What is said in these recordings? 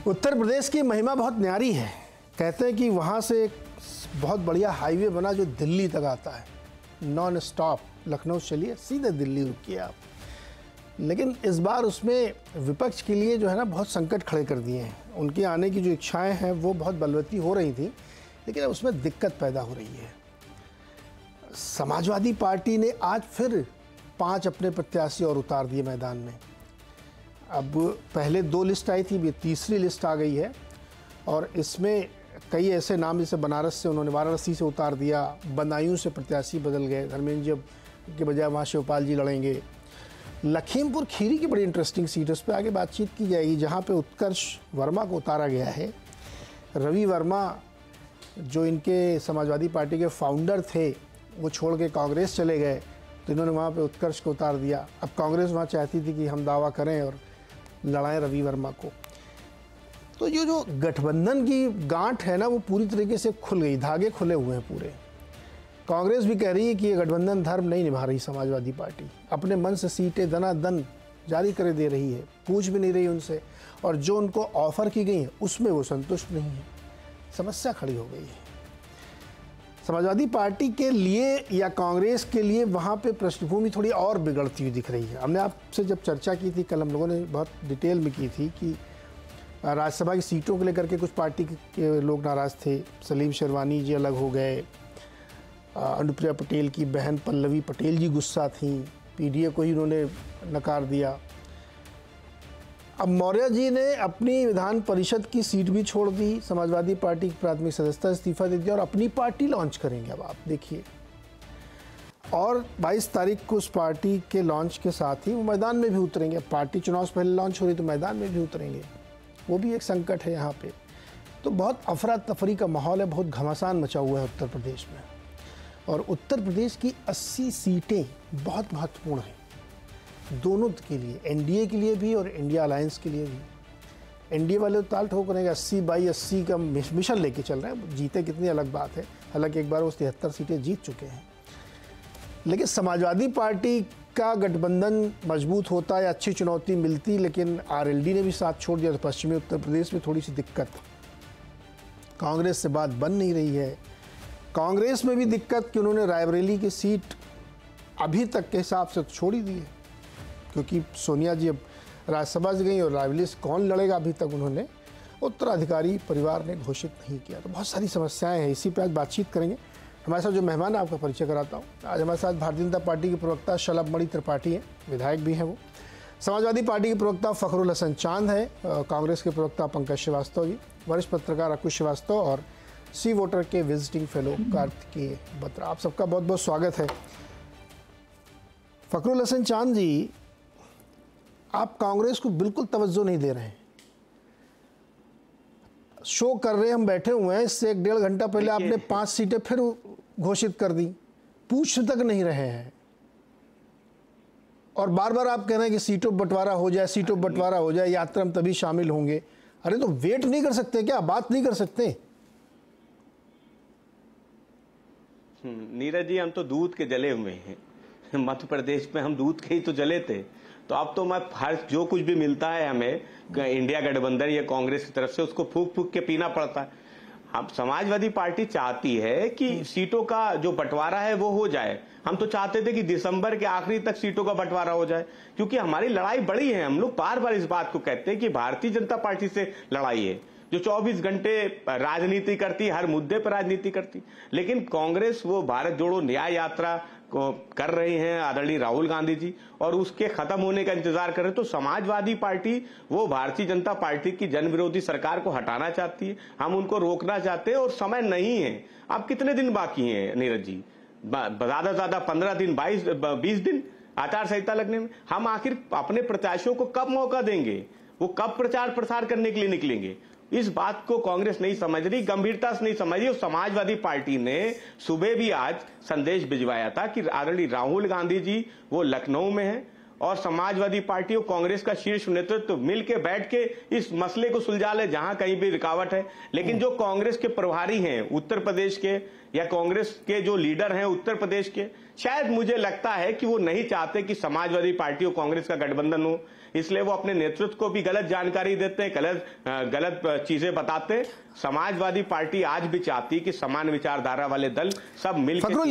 उत्तर प्रदेश की महिमा बहुत न्यारी है। कहते हैं कि वहाँ से एक बहुत बढ़िया हाईवे बना जो दिल्ली तक आता है, नॉन स्टॉप। लखनऊ चलिए सीधे दिल्ली रुकिए आप। लेकिन इस बार उसमें विपक्ष के लिए जो है ना बहुत संकट खड़े कर दिए हैं। उनके आने की जो इच्छाएं हैं वो बहुत बलवती हो रही थी, लेकिन अब उसमें दिक्कत पैदा हो रही है। समाजवादी पार्टी ने आज फिर 5 अपने प्रत्याशी और उतार दिए मैदान में। अब पहले 2 लिस्ट आई थी, ये तीसरी लिस्ट आ गई है और इसमें कई ऐसे नाम, जैसे बनारस से उन्होंने वाराणसी से उतार दिया, बदायूं से प्रत्याशी बदल गए, धर्मेंद्र जी के बजाय वहाँ शिवपाल जी लड़ेंगे। लखीमपुर खीरी की बड़ी इंटरेस्टिंग सीट, उस पर आगे बातचीत की जाएगी, जहाँ पे उत्कर्ष वर्मा को उतारा गया है। रवि वर्मा जो इनके समाजवादी पार्टी के फाउंडर थे, वो छोड़ के कांग्रेस चले गए, तो इन्होंने वहाँ पे उत्कर्ष को उतार दिया। अब कांग्रेस वहाँ चाहती थी कि हम दावा करें और लड़ाएं रवि वर्मा को। तो ये जो गठबंधन की गांठ है ना, वो पूरी तरीके से खुल गई, धागे खुले हुए हैं पूरे। कांग्रेस भी कह रही है कि ये गठबंधन धर्म नहीं निभा रही समाजवादी पार्टी, अपने मन से सीटें दनादन जारी करे दे रही है, पूछ भी नहीं रही उनसे, और जो उनको ऑफर की गई है उसमें वो संतुष्ट नहीं है। समस्या खड़ी हो गई है समाजवादी पार्टी के लिए या कांग्रेस के लिए। वहाँ पे पृष्ठभूमि थोड़ी और बिगड़ती हुई दिख रही है। हमने आपसे जब चर्चा की थी कल, हम लोगों ने बहुत डिटेल में की थी कि राज्यसभा की सीटों को लेकर के कुछ पार्टी के लोग नाराज़ थे। सलीम शेरवानी जी अलग हो गए, अनुप्रिया पटेल की बहन पल्लवी पटेल जी गुस्सा थी, पीडीए को ही उन्होंने नकार दिया। अब मौर्य जी ने अपनी विधान परिषद की सीट भी छोड़ दी, समाजवादी पार्टी की प्राथमिक सदस्यता इस्तीफा दे दिया और अपनी पार्टी लॉन्च करेंगे। अब आप देखिए, और 22 तारीख को उस पार्टी के लॉन्च के साथ ही वो मैदान में भी उतरेंगे। पार्टी चुनाव से पहले लॉन्च हो रही तो मैदान में भी उतरेंगे, वो भी एक संकट है यहाँ पे। तो बहुत अफरा तफरी का माहौल है, बहुत घमासान मचा हुआ है उत्तर प्रदेश में। और उत्तर प्रदेश की 80 सीटें बहुत महत्वपूर्ण हैं दोनों के लिए, एनडीए के लिए भी और इंडिया अलायंस के लिए भी। एनडीए वाले तो ताल ठोक रहे हैं, 80/80 का मिशन लेके चल रहे हैं। जीते कितनी अलग बात है, हालांकि एक बार वो 73 सीटें जीत चुके हैं। लेकिन समाजवादी पार्टी का गठबंधन मजबूत होता है, अच्छी चुनौती मिलती, लेकिन आरएलडी ने भी साथ छोड़ दिया। तो पश्चिमी उत्तर प्रदेश में थोड़ी सी दिक्कत, कांग्रेस से बात बन नहीं रही है। कांग्रेस में भी दिक्कत कि उन्होंने रायबरेली की सीट अभी तक के हिसाब से छोड़ ही दी है, क्योंकि सोनिया जी अब राज्यसभा से गई और रायबरेली से कौन लड़ेगा अभी तक उन्होंने उत्तराधिकारी परिवार ने घोषित नहीं किया। तो बहुत सारी समस्याएं हैं, इसी पे आज बातचीत करेंगे। हमारे साथ जो मेहमान है आपका परिचय कराता हूँ। आज हमारे साथ भारतीय जनता पार्टी के प्रवक्ता शलभमणि त्रिपाठी हैं, विधायक भी हैं वो। समाजवादी पार्टी के प्रवक्ता फखरुल हसन चांद है, कांग्रेस के प्रवक्ता पंकज श्रीवास्तव जी, वरिष्ठ पत्रकार अकुश श्रीवास्तव और सी वोटर के विजिटिंग फेलो कार्तिकेय बत्रा। आप सबका बहुत बहुत स्वागत है। फखरुल हसन चांद जी, आप कांग्रेस को बिल्कुल तवज्जो नहीं दे रहे हैं, शो कर रहे हैं, हम बैठे हुए हैं, इससे 1-1.5 घंटा पहले आपने 5 सीटें फिर घोषित कर दी, पूछ तक नहीं रहे हैं, और बार बार आप कह रहे हैं कि सीटों बंटवारा हो जाए, सीटों बंटवारा हो जाए, यात्रा में तभी शामिल होंगे। अरे तो वेट नहीं कर सकते क्या, बात नहीं कर सकते? नीरज जी, हम तो दूध के जले हुए हैं। मध्य प्रदेश में हम दूध के ही तो जले थे। तो अब तो मैं हर जो कुछ भी मिलता है हमें इंडिया गठबंधन या कांग्रेस की तरफ से, उसको फूक फूक के पीना पड़ता है। हम समाजवादी पार्टी चाहती है कि सीटों का जो बंटवारा है वो हो जाए। हम तो चाहते थे कि दिसंबर के आखिरी तक सीटों का बंटवारा हो जाए, क्योंकि हमारी लड़ाई बड़ी है। हम लोग बार बार इस बात को कहते हैं कि भारतीय जनता पार्टी से लड़ाई है, जो 24 घंटे राजनीति करती, हर मुद्दे पर राजनीति करती। लेकिन कांग्रेस वो भारत जोड़ो न्याय यात्रा को कर रहे हैं आदरणीय राहुल गांधी जी, और उसके खत्म होने का इंतजार कर रहे हैं। तो समाजवादी पार्टी वो भारतीय जनता पार्टी की जन विरोधी सरकार को हटाना चाहती है, हम उनको रोकना चाहते हैं, और समय नहीं है। अब कितने दिन बाकी हैं नीरज जी? ज्यादा से ज्यादा 15 दिन, 20 दिन आचार संहिता लगने में। हम आखिर अपने प्रत्याशियों को कब मौका देंगे? वो कब प्रचार प्रसार करने के लिए निकलेंगे? इस बात को कांग्रेस नहीं समझ रही, गंभीरता से नहीं समझ रही। और समाजवादी पार्टी ने सुबह भी आज संदेश भिजवाया था कि आदरणीय राहुल गांधी जी वो लखनऊ में हैं, और समाजवादी पार्टी और कांग्रेस का शीर्ष नेतृत्व मिलकर बैठ के इस मसले को सुलझा ले जहां कहीं भी रुकावट है। लेकिन जो कांग्रेस के प्रभारी हैं उत्तर प्रदेश के, या कांग्रेस के जो लीडर हैं उत्तर प्रदेश के, शायद मुझे लगता है कि वो नहीं चाहते कि समाजवादी पार्टी और कांग्रेस का गठबंधन हो। इसलिए वो अपने नेतृत्व को भी गलत जानकारी देते हैं, गलत चीजें बताते हैं। समाजवादी पार्टी आज भी चाहती कि समान विचारधारा वाले दल सब मिलकर। फखरुल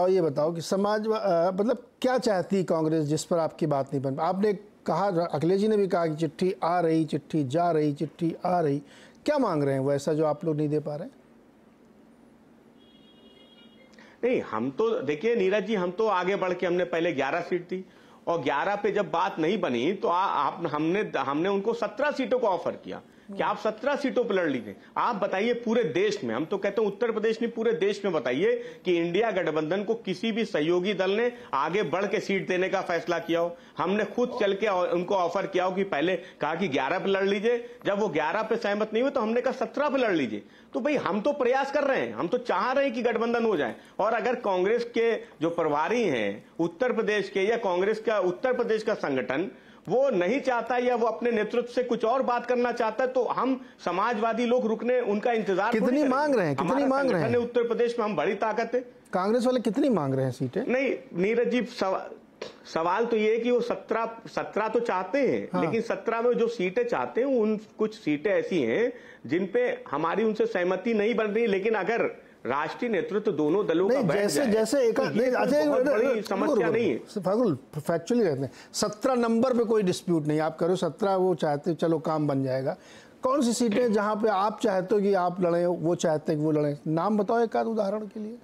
ये बताओ कि समाज मतलब क्या चाहती कांग्रेस जिस पर आपकी बात नहीं बन। आपने कहा, अखिलेश जी ने भी कहा कि चिट्ठी आ रही, चिट्ठी जा रही, चिट्ठी आ रही, क्या मांग रहे हैं वो ऐसा जो आप लोग नहीं दे पा रहे हैं? नहीं, हम तो देखिए नीरज जी, हम तो आगे बढ़ के हमने पहले 11 सीट दी और 11 पे जब बात नहीं बनी तो हमने उनको 17 सीटों को ऑफर किया कि आप 17 सीटों पर लड़ लीजिए। आप बताइए पूरे देश में, हम तो कहते हैं उत्तर प्रदेश नहीं पूरे देश में बताइए कि इंडिया गठबंधन को किसी भी सहयोगी दल ने आगे बढ़ के सीट देने का फैसला किया हो। हमने खुद चल के उनको ऑफर किया हो कि पहले कहा कि 11 पे लड़ लीजिए, जब वो 11 पे सहमत नहीं हुए तो हमने कहा 17 पे लड़ लीजिए। तो भाई हम तो प्रयास कर रहे हैं, हम तो चाह रहे हैं कि गठबंधन हो जाए। और अगर कांग्रेस के जो प्रभारी हैं उत्तर प्रदेश के या कांग्रेस का उत्तर प्रदेश का संगठन वो नहीं चाहता या वो अपने नेतृत्व से कुछ और बात करना चाहता है तो हम समाजवादी लोग रुकने उनका इंतजार कितनी मांग रहे हैं? कितनी मांग रहे हैं? उत्तर प्रदेश में हम बड़ी ताकत है। कांग्रेस वाले कितनी मांग रहे हैं सीटें? नहीं नीरज जी, सवाल तो ये है कि वो 17 तो चाहते हैं। हाँ। लेकिन 17 में जो सीटें चाहते हैं उन कुछ सीटें ऐसी हैं जिन पे हमारी उनसे सहमति नहीं बन रही। लेकिन अगर राष्ट्रीय नेतृत्व दोनों दलों का जैसे एक बड़ी समस्या नहीं है। फखरुल फैक्चुअली रहते हैं, 17 नंबर पे कोई डिस्प्यूट नहीं, आप करो 17, वो चाहते चलो काम बन जाएगा। कौन सी सीटें जहां पे आप चाहते हो कि आप लड़े, वो चाहते हैं कि वो लड़े? नाम बताओ एक आध उदाहरण के लिए।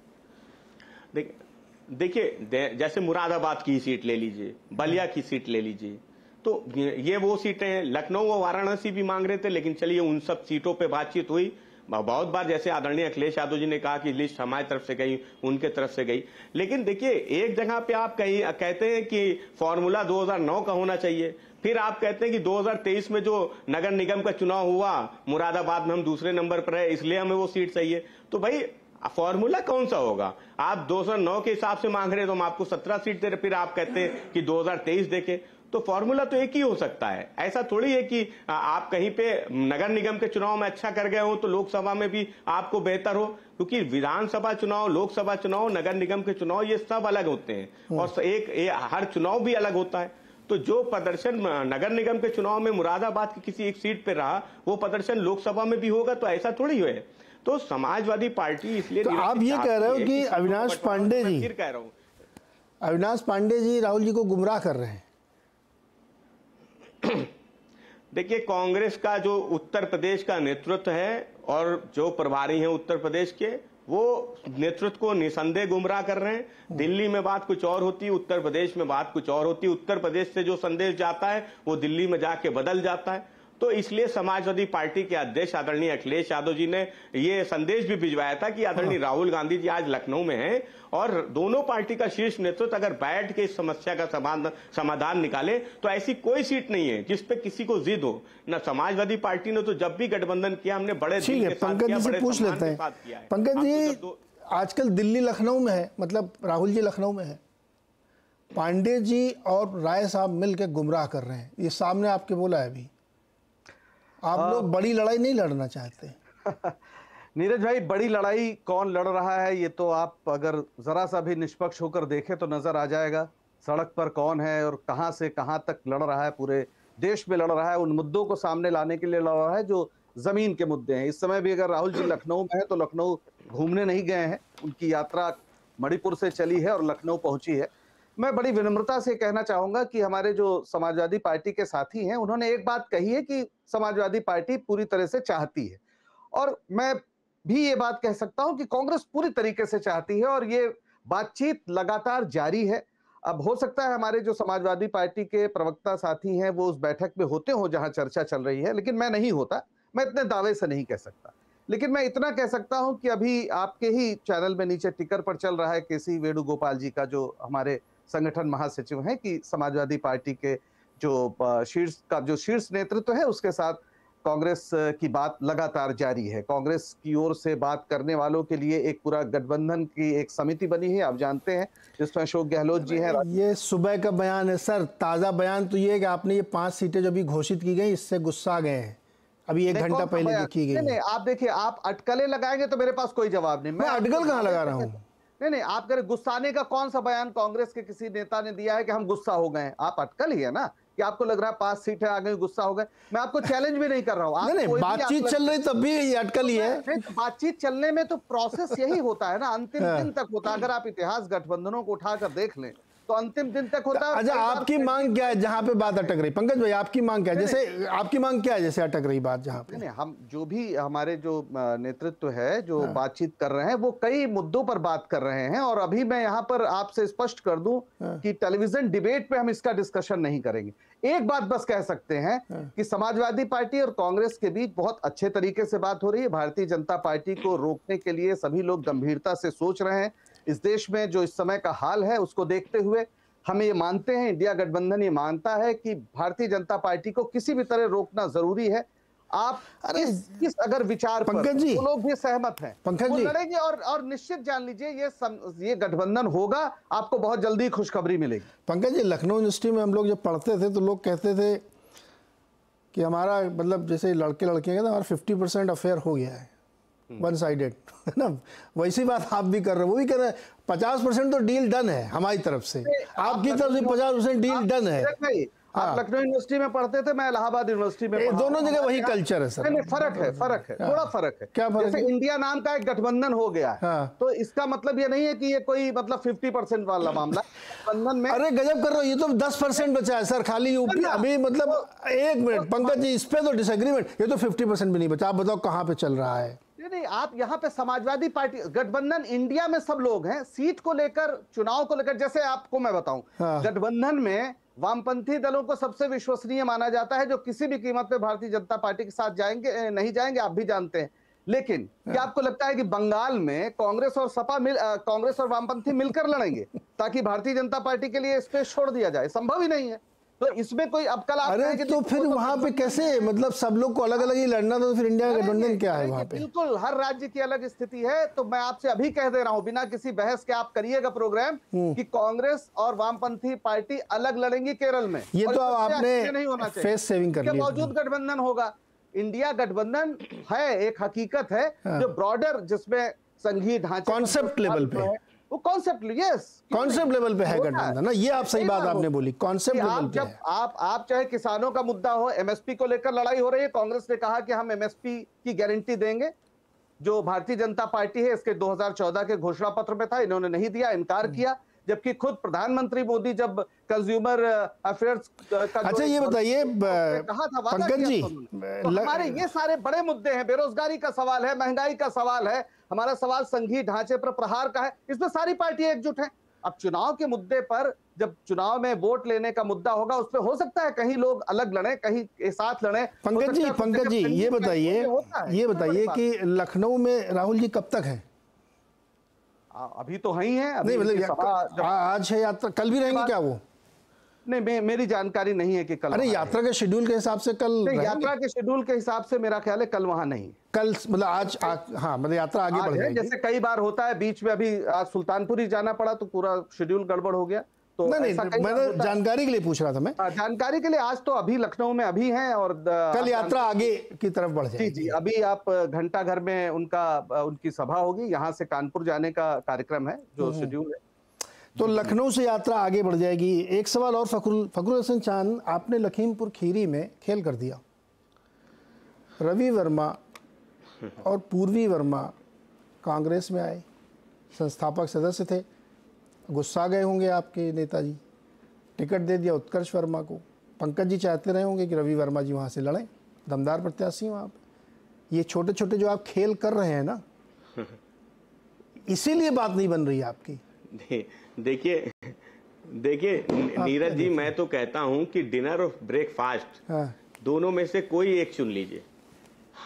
देखिए जैसे मुरादाबाद की सीट ले लीजिए, बलिया की सीट ले लीजिए, तो ये वो सीटें हैं। लखनऊ और वाराणसी भी मांग रहे थे, लेकिन चलिए उन सब सीटों पे बातचीत हुई। बहुत बार जैसे आदरणीय अखिलेश यादव जी ने कहा कि लिस्ट हमारी तरफ से गई, उनके तरफ से गई। लेकिन देखिए एक जगह पे आप कहते हैं कि फॉर्मूला 2009 का होना चाहिए, फिर आप कहते हैं कि 2023 में जो नगर निगम का चुनाव हुआ मुरादाबाद में हम दूसरे नंबर पर है, इसलिए हमें वो सीट चाहिए। तो भाई फॉर्मूला कौन सा होगा? आप 2009 के हिसाब से मांग रहे हैं तो हम आपको 17 सीट दे रहे, फिर आप कहते हैं कि 2023 देखे। तो फॉर्मूला तो एक ही हो सकता है। ऐसा थोड़ी है कि आप कहीं पे नगर निगम के चुनाव में अच्छा कर गए हो तो लोकसभा में भी आपको बेहतर हो, क्योंकि विधानसभा चुनाव, लोकसभा चुनाव, नगर निगम के चुनाव ये सब अलग होते हैं और हर चुनाव भी अलग होता है। तो जो प्रदर्शन नगर निगम के चुनाव में मुरादाबाद की किसी एक सीट पे रहा, वो प्रदर्शन लोकसभा में भी होगा। तो ऐसा थोड़ी है। तो समाजवादी पार्टी इसलिए तो आप ये कह रहे हो कि अविनाश पांडे जी, फिर कह रहा हूं, अविनाश पांडे जी राहुल जी को गुमराह कर रहे हैं। देखिए कांग्रेस का जो उत्तर प्रदेश का नेतृत्व है और जो प्रभारी हैं उत्तर प्रदेश के, वो नेतृत्व को निसंदेह गुमराह कर रहे हैं। दिल्ली में बात कुछ और होती है, उत्तर प्रदेश में बात कुछ और होती है। उत्तर प्रदेश से जो संदेश जाता है वो दिल्ली में जाके बदल जाता है। तो इसलिए समाजवादी पार्टी के अध्यक्ष आदरणीय अखिलेश यादव जी ने ये संदेश भी भिजवाया था कि आदरणीय राहुल गांधी जी आज लखनऊ में हैं और दोनों पार्टी का शीर्ष नेतृत्व अगर बैठ के इस समस्या का समाधान निकाले तो ऐसी कोई सीट नहीं है जिस पे किसी को जिद हो। न समाजवादी पार्टी ने तो जब भी गठबंधन किया हमने बड़े ठीक है, पंकज जी से पूछ लेते हैं। पंकज जी आजकल दिल्ली लखनऊ में है, मतलब राहुल जी लखनऊ में है, पांडे जी और राय साहब मिलकर गुमराह कर रहे हैं, ये सामने आपके बोला है अभी। आप लोग बड़ी लड़ाई नहीं लड़ना चाहते? नीरज भाई, बड़ी लड़ाई कौन लड़ रहा है ये तो आप अगर जरा सा भी निष्पक्ष होकर देखें तो नजर आ जाएगा। सड़क पर कौन है और कहां से कहां तक लड़ रहा है, पूरे देश में लड़ रहा है। उन मुद्दों को सामने लाने के लिए लड़ रहा है जो जमीन के मुद्दे हैं। इस समय भी अगर राहुल जी लखनऊ में है तो लखनऊ घूमने नहीं गए हैं, उनकी यात्रा मणिपुर से चली है और लखनऊ पहुंची है। मैं बड़ी विनम्रता से कहना चाहूंगा कि हमारे जो समाजवादी पार्टी के साथी हैं उन्होंने एक बात कही है कि समाजवादी पार्टी पूरी तरह से चाहती है, और मैं भी ये बात कह सकता हूं कि कांग्रेस पूरी तरीके से चाहती है और ये बातचीत लगातार जारी है। अब हो सकता है हमारे जो समाजवादी पार्टी के प्रवक्ता साथी हैं वो उस बैठक में होते हो जहां चर्चा चल रही है, लेकिन मैं नहीं होता, मैं इतने दावे से नहीं कह सकता। लेकिन मैं इतना कह सकता हूं कि अभी आपके ही चैनल में नीचे टिकर पर चल रहा है केसी वेणुगोपाल जी का, जो हमारे संगठन महासचिव हैं, कि समाजवादी पार्टी के जो शीर्ष नेतृत्व है उसके साथ कांग्रेस की बात लगातार जारी है। कांग्रेस की ओर से बात करने वालों के लिए एक पूरा गठबंधन की एक समिति बनी है, आप जानते हैं, जिसमें अशोक गहलोत जी हैं। ये सुबह का बयान है सर, ताज़ा बयान तो ये है कि आपने ये 5 सीटें जो भी घोषित की गई इससे गुस्सा गए हैं, अभी 1 घंटा पहले की गई। नहीं, आप देखिए, आप अटकलें लगाएंगे तो मेरे पास कोई जवाब नहीं। मैं अटकल कहाँ लगा रहा हूँ? नहीं, आप करें गुस्साने का कौन सा बयान कांग्रेस के किसी नेता ने दिया है कि हम गुस्सा हो गए हैं? आप अटकल ही है ना कि आपको लग रहा है 5 सीटें आ गई गुस्सा हो गए। मैं आपको चैलेंज भी नहीं कर रहा हूं। नहीं, बातचीत चल रही तब भी ये अटकल ही है। बातचीत चलने में तो प्रोसेस यही होता है ना, अंतिम दिन तक होता है। अगर आप इतिहास गठबंधनों को उठाकर देख लें तो अंतिम दिन तक होता है। अच्छा, आपकी मांग क्या है जहां पे बात अटक रही? पंकज भाई, आपकी मांग क्या है? जैसे आपकी मांग क्या है जैसे अटक रही बात जहां पे? नहीं, हम जो भी हमारे जो नेतृत्व है जो बातचीत कर रहे हैं वो कई मुद्दों पर बात कर रहे हैं। और अभी मैं यहाँ पर आपसे स्पष्ट कर दूं कि टेलीविजन डिबेट पे हम इसका डिस्कशन नहीं करेंगे। एक बात बस कह सकते हैं कि समाजवादी पार्टी और कांग्रेस के बीच बहुत अच्छे तरीके से बात हो रही है। भारतीय जनता पार्टी को रोकने के लिए सभी लोग गंभीरता से सोच रहे हैं। इस देश में जो इस समय का हाल है उसको देखते हुए हम ये मानते हैं, इंडिया गठबंधन ये मानता है कि भारतीय जनता पार्टी को किसी भी तरह रोकना जरूरी है। आप इस अगर विचार पर वो लोग भी सहमत हैं, वो लड़ेंगे और निश्चित जान लीजिए ये गठबंधन होगा, आपको बहुत जल्दी खुशखबरी मिलेगी। पंकज जी, लखनऊ यूनिवर्सिटी में हम लोग जब पढ़ते थे तो लोग कहते थे कि हमारा मतलब जैसे लड़के लड़कियां कहते हैं हमारा 50% अफेयर हो गया है, वन साइडेड, है ना? वैसी बात आप भी कर रहे हो, वो भी कह रहे हैं 50% तो डील डन है हमारी तरफ से, आपकी तरफ से 50% डील डन है। आप लखनऊ यूनिवर्सिटी में पढ़ते थे, मैं इलाहाबाद यूनिवर्सिटी में, दोनों जगह वही कल्चर है सर। नहीं, फर्क है थोड़ा फर्क है। क्या फर्क है? इंडिया नाम का एक गठबंधन हो गया है, तो इसका मतलब ये नहीं है कि ये कोई मतलब 50% वाला मामला गठबंधन में। अरे गजब कर रहे हो, ये तो 10% बचा है सर, खाली यूपी। अभी मतलब एक मिनट पंकज जी, इस पे तो डिसएग्रीमेंट, ये तो 50% भी नहीं बचा। आप बताओ कहाँ पे चल रहा है? नहीं, आप यहाँ पे समाजवादी पार्टी गठबंधन, इंडिया में सब लोग हैं सीट को लेकर, चुनाव को लेकर। जैसे आपको मैं बताऊं, गठबंधन में वामपंथी दलों को सबसे विश्वसनीय माना जाता है, जो किसी भी कीमत पे भारतीय जनता पार्टी के साथ जाएंगे नहीं जाएंगे, आप भी जानते हैं। लेकिन क्या आपको लगता है कि बंगाल में कांग्रेस और सपा कांग्रेस और वामपंथी मिलकर लड़ेंगे ताकि भारतीय जनता पार्टी के लिए स्पेस छोड़ दिया जाए? संभव ही नहीं है। तो इसमें कोई अब कल अरे तो फिर वहां पे कैसे, मतलब सब लोग को अलग अलग ही लड़ना था, तो फिर इंडिया गठबंधन क्या है वहां पे? बिल्कुल, हर राज्य की अलग स्थिति है। तो मैं आपसे अभी कह दे रहा हूं, बिना किसी बहस के आप करिएगा प्रोग्राम, कि कांग्रेस और वामपंथी पार्टी अलग लड़ेंगी केरल में। ये तो आपने नहीं होना चाहिए, फेस सेविंग कर लिया। मौजूद गठबंधन होगा, इंडिया गठबंधन है, एक हकीकत है जो ब्रॉडर, जिसमें संघीय ढांचे कॉन्सेप्ट लेवल पे, वो कॉन्सेप्ट कॉन्सेप्ट लेवल पे है गठबंधन ना। ये आप सही बात आपने बोली, कॉन्सेप्ट लेवल पे। जब आप चाहे किसानों का मुद्दा हो, एमएसपी को लेकर लड़ाई हो रही है, कांग्रेस ने कहा कि हम एमएसपी की गारंटी देंगे, जो भारतीय जनता पार्टी है इसके 2014 के घोषणा पत्र में था, इन्होंने नहीं दिया, इनकार किया। जबकि खुद प्रधानमंत्री मोदी जब कंज्यूमर अफेयर्स का, अच्छा ये बताइए कहा था, पंकज जी, तो हमारे ये सारे बड़े मुद्दे हैं, बेरोजगारी का सवाल है, महंगाई का सवाल है, हमारा सवाल संघीय ढांचे पर प्रहार का है, इसमें सारी पार्टियां एकजुट हैं। अब चुनाव के मुद्दे पर, जब चुनाव में वोट लेने का मुद्दा होगा, उस पर हो सकता है कहीं लोग अलग लड़े, कहीं साथ लड़े। पंकज जी ये बताइए कि लखनऊ में राहुल जी कब तक है? अभी तो ही है, नहीं मतलब आज है यात्रा, कल भी रहेंगे क्या वो? नहीं, मेरी जानकारी नहीं है कि कल। अरे यात्रा के शेड्यूल के हिसाब से कल यात्रा के शेड्यूल के हिसाब से मेरा ख्याल है कल वहां नहीं, कल मतलब आज हाँ, मतलब यात्रा आगे बढ़ जाएगी। जैसे कई बार होता है, बीच में अभी आज सुल्तानपुर ही जाना पड़ा तो पूरा शेड्यूल गड़बड़ हो गया। तो नहीं, मैं जानकारी के लिए पूछ रहा था। मैं जानकारी के लिए, आज तो अभी लखनऊ में अभी हैं और कल यात्रा आगे की तरफ बढ़ जाएगी। जी, अभी आप घंटा घर में उनकी सभा होगी, यहाँ से कानपुर जाने का कार्यक्रम है जो शेड्यूल है। तो लखनऊ से यात्रा आगे बढ़ जाएगी। एक सवाल और, फखरुल हसन चांद, आपने लखीमपुर खीरी में खेल कर दिया। रवि वर्मा और पूर्वी वर्मा कांग्रेस में आए, संस्थापक सदस्य थे, गुस्सा गए होंगे आपके नेताजी, टिकट दे दिया उत्कर्ष वर्मा को। पंकज जी चाहते रहे होंगे कि रवि वर्मा जी वहाँ से लड़ें, दमदार प्रत्याशी वहाँ पे। ये छोटे छोटे जो आप खेल कर रहे हैं ना, इसीलिए बात नहीं बन रही आपकी। देखिए नीरज जी, मैं तो कहता हूं कि डिनर और ब्रेकफास्ट दोनों में से कोई एक चुन लीजिए।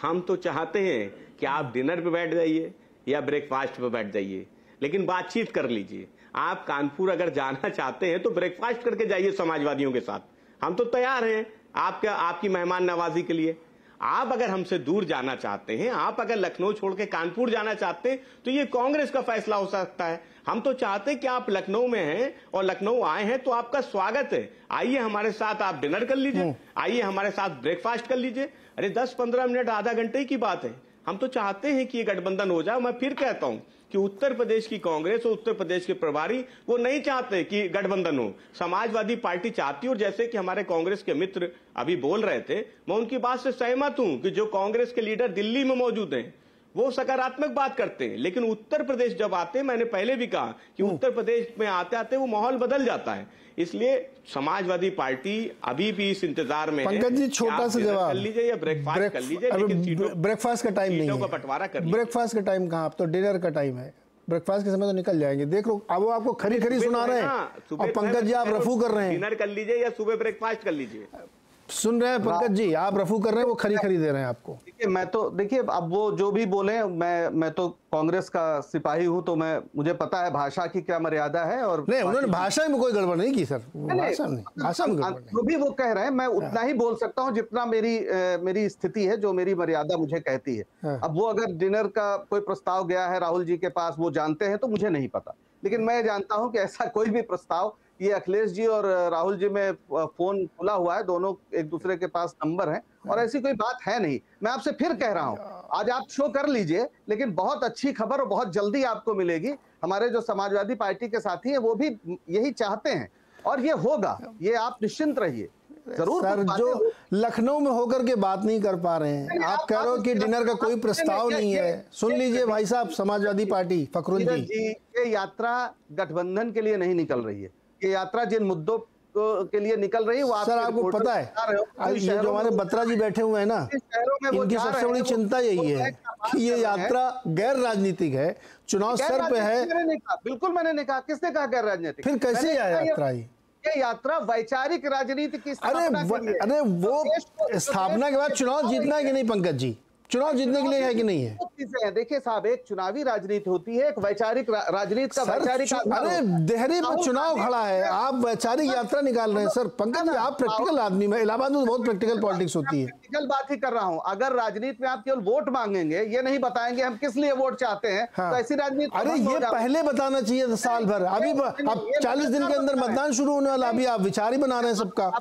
हम तो चाहते हैं कि आप डिनर पे बैठ जाइए या ब्रेकफास्ट पे बैठ जाइए, लेकिन बातचीत कर लीजिए। आप कानपुर अगर जाना चाहते हैं तो ब्रेकफास्ट करके जाइए समाजवादियों के साथ, हम तो तैयार हैं आपकी मेहमान नवाजी के लिए। आप अगर हमसे दूर जाना चाहते हैं, आप अगर लखनऊ छोड़ के कानपुर जाना चाहते हैं, तो ये कांग्रेस का फैसला हो सकता है। हम तो चाहते हैं कि आप लखनऊ में हैं और लखनऊ आए हैं तो आपका स्वागत है। आइए हमारे साथ आप डिनर कर लीजिए, आइए हमारे साथ ब्रेकफास्ट कर लीजिए। अरे 10-15 मिनट, आधा घंटे की बात है, हम तो चाहते हैं कि ये गठबंधन हो जाए। मैं फिर कहता हूं कि उत्तर प्रदेश की कांग्रेस और उत्तर प्रदेश के प्रभारी वो नहीं चाहते कि गठबंधन हो, समाजवादी पार्टी चाहती है। और जैसे कि हमारे कांग्रेस के मित्र अभी बोल रहे थे, मैं उनकी बात से सहमत हूं कि जो कांग्रेस के लीडर दिल्ली में मौजूद हैं वो सकारात्मक बात करते हैं, लेकिन उत्तर प्रदेश जब आते हैं, मैंने पहले भी कहा कि उत्तर प्रदेश में आते आते वो माहौल बदल जाता है। इसलिए समाजवादी पार्टी अभी भी इस इंतजार में है। पंकज जी, छोटा सा जवाब कर लीजिए या ब्रेकफास्ट कर लीजिए, लेकिन ब्रेकफास्ट का टाइम नहीं है, बंटवारा कर लीजिए। ब्रेकफास्ट का टाइम कहाँ, अब तो डिनर का टाइम है। ब्रेकफास्ट के समय तो निकल जाएंगे। देख लो, अब वो आपको खरी खरी सुना रहे हैं और पंकज जी आप रफू कर रहे हैं। डिनर कर लीजिए या सुबह ब्रेकफास्ट कर लीजिए। सुन रहे हैं पंकज जी, आप रफू कर रहे हैं, वो खरी खरी दे रहे हैं आपको। देखिए, मैं तो देखिए अब वो जो भी बोले, मैं तो कांग्रेस का सिपाही हूं, तो मुझे पता है भाषा की क्या मर्यादा है। और नहीं, उन्होंने भाषा में कोई गड़बड़ नहीं की सर, भाषा में गड़बड़ नहीं। जो भी वो कह रहे हैं मैं उतना ही बोल सकता हूं जितना मेरी स्थिति है, जो मेरी मर्यादा मुझे कहती है। अब वो अगर डिनर का कोई प्रस्ताव गया है राहुल जी के पास, वो जानते हैं, तो मुझे नहीं पता, लेकिन मैं जानता हूं कि ऐसा कोई भी प्रस्ताव, ये अखिलेश जी और राहुल जी में फोन खुला हुआ है, दोनों एक दूसरे के पास नंबर है, और ऐसी कोई बात है नहीं। मैं आपसे फिर कह रहा हूं, आज आप शो कर लीजिए, लेकिन बहुत अच्छी खबर और बहुत जल्दी आपको मिलेगी। हमारे जो समाजवादी पार्टी के साथी हैं वो भी यही चाहते हैं, और ये होगा, ये आप निश्चिंत रहिए। जरूर सर, जो लखनऊ में होकर के बात नहीं कर पा रहे हैं, आप कह रहे हो कि डिनर का कोई प्रस्ताव नहीं है। सुन लीजिए भाई साहब, समाजवादी पार्टी फखरुल जी, ये यात्रा गठबंधन के लिए नहीं निकल रही है। ये यात्रा जिन मुद्दों के लिए निकल रही है वो सर आपको पता है, ये जो हमारे बत्रा जी बैठे हुए हैं ना, इनकी सबसे बड़ी चिंता यही है कि ये यात्रा गैर राजनीतिक है, चुनाव सर पे है। बिल्कुल मैंने नहीं कहा, किसने कहा गैर राजनीतिक? फिर कैसे यात्रा? ये यात्रा वैचारिक राजनीति की स्थापना के लिए। अरे वो स्थापना के बाद चुनाव जीतना है कि नहीं पंकज जी? चुनाव जीतने के लिए है कि नहीं है? चीजें हैं, देखिए साहब, एक चुनावी राजनीति होती है, एक वैचारिक राजनीति का वैचारिक। अरे देहरी में चुनाव खड़ा है, आप वैचारिक यात्रा निकाल रहे हैं। सर पंकज जी, आप प्रैक्टिकल आदमी में, इलाहाबाद में बहुत प्रैक्टिकल पॉलिटिक्स होती है। प्रैक्टिकल बात ही कर रहा हूं। अगर राजनीति में आप केवल वोट मांगेंगे, ये नहीं बताएंगे हम किस लिए वोट चाहते हैं, तो ऐसी राजनीति। अरे ये पहले बताना चाहिए था, साल भर। अभी अब 40 दिन के अंदर मतदान शुरू होने वाला, अभी आप विचार ही बना रहे हैं सबका।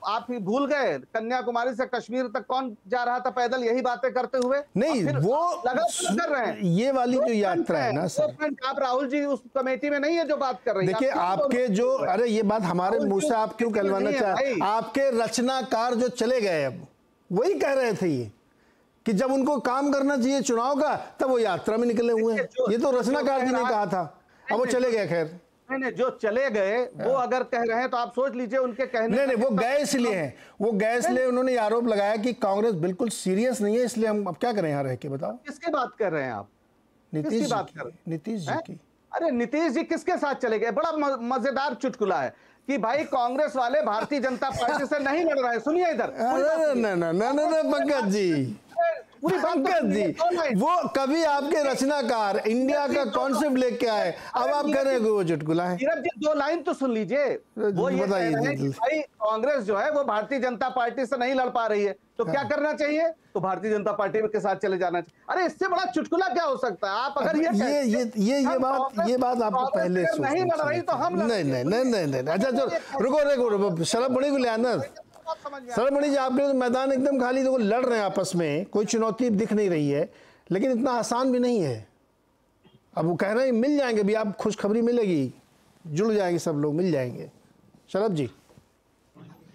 आप ही भूल गए, कन्याकुमारी से कश्मीर तक कौन जा रहा था पैदल, यही बातें करते हुए? नहीं, वो कर रहे हैं। ये वाली जो यात्रा है ना सर, आप राहुल जी उस कमेटी में नहीं है जो बात कर रही है। देखिए आपके जो, अरे ये बात हमारे मुंह से आप क्यों कहलवाना चाहे? आपके रचनाकार जो चले गए, अब वही कह रहे थे ये कि जब उनको काम करना चाहिए चुनाव का, तब वो यात्रा में निकले हुए हैं। ये तो रचनाकार जी ने कहा था, अब वो चले गए। खैर नहीं, जो चले गए वो अगर कह रहे हैं तो आप सोच लीजिए उनके कहने। नहीं, वो गए इसलिए हैं, वो गए इसलिए उन्होंने आरोप लगाया कि कांग्रेस बिल्कुल सीरियस नहीं है, इसलिए हम अब क्या करें यहाँ रह के, बताओ। किसकी बात कर रहे हैं आप? नीतीश जी की। नीतीश जी की। अरे नीतीश जी किसके साथ चले गए? बड़ा मजेदार चुटकुला है कि भाई कांग्रेस वाले भारतीय जनता पार्टी से नहीं लड़ रहे हैं। सुनिए इधर, पंकज जी, पंकज जी, वो कभी आपके रचनाकार इंडिया का कॉन्सेप्ट लेके आए, अब आप कह रहे हैं वो चुटकुला है। नीरज जी, 2 लाइन तो सुन लीजिए। वो ये कह रहे हैं कि भाई कांग्रेस जो है वो भारतीय जनता पार्टी से नहीं लड़ पा रही है, तो क्या करना चाहिए? तो भारतीय जनता पार्टी के साथ चले जाना चाहिए। अरे इससे बड़ा चुटकुला क्या हो सकता है? आप अगर ये बात आपको पहले नहीं लड़ रही तो हम नहीं। अच्छा रुको, शरद बड़ी को ले आना। शरद बड़ी जी, आपके तो मैदान एकदम खाली, देखो लड़ रहे हैं आपस में, कोई चुनौती दिख नहीं रही है, लेकिन इतना आसान भी नहीं है। अब वो कह रहे हैं मिल जाएंगे भी, आप खुशखबरी मिलेगी, जुड़ जाएंगे सब लोग, मिल जाएंगे। शरद जी।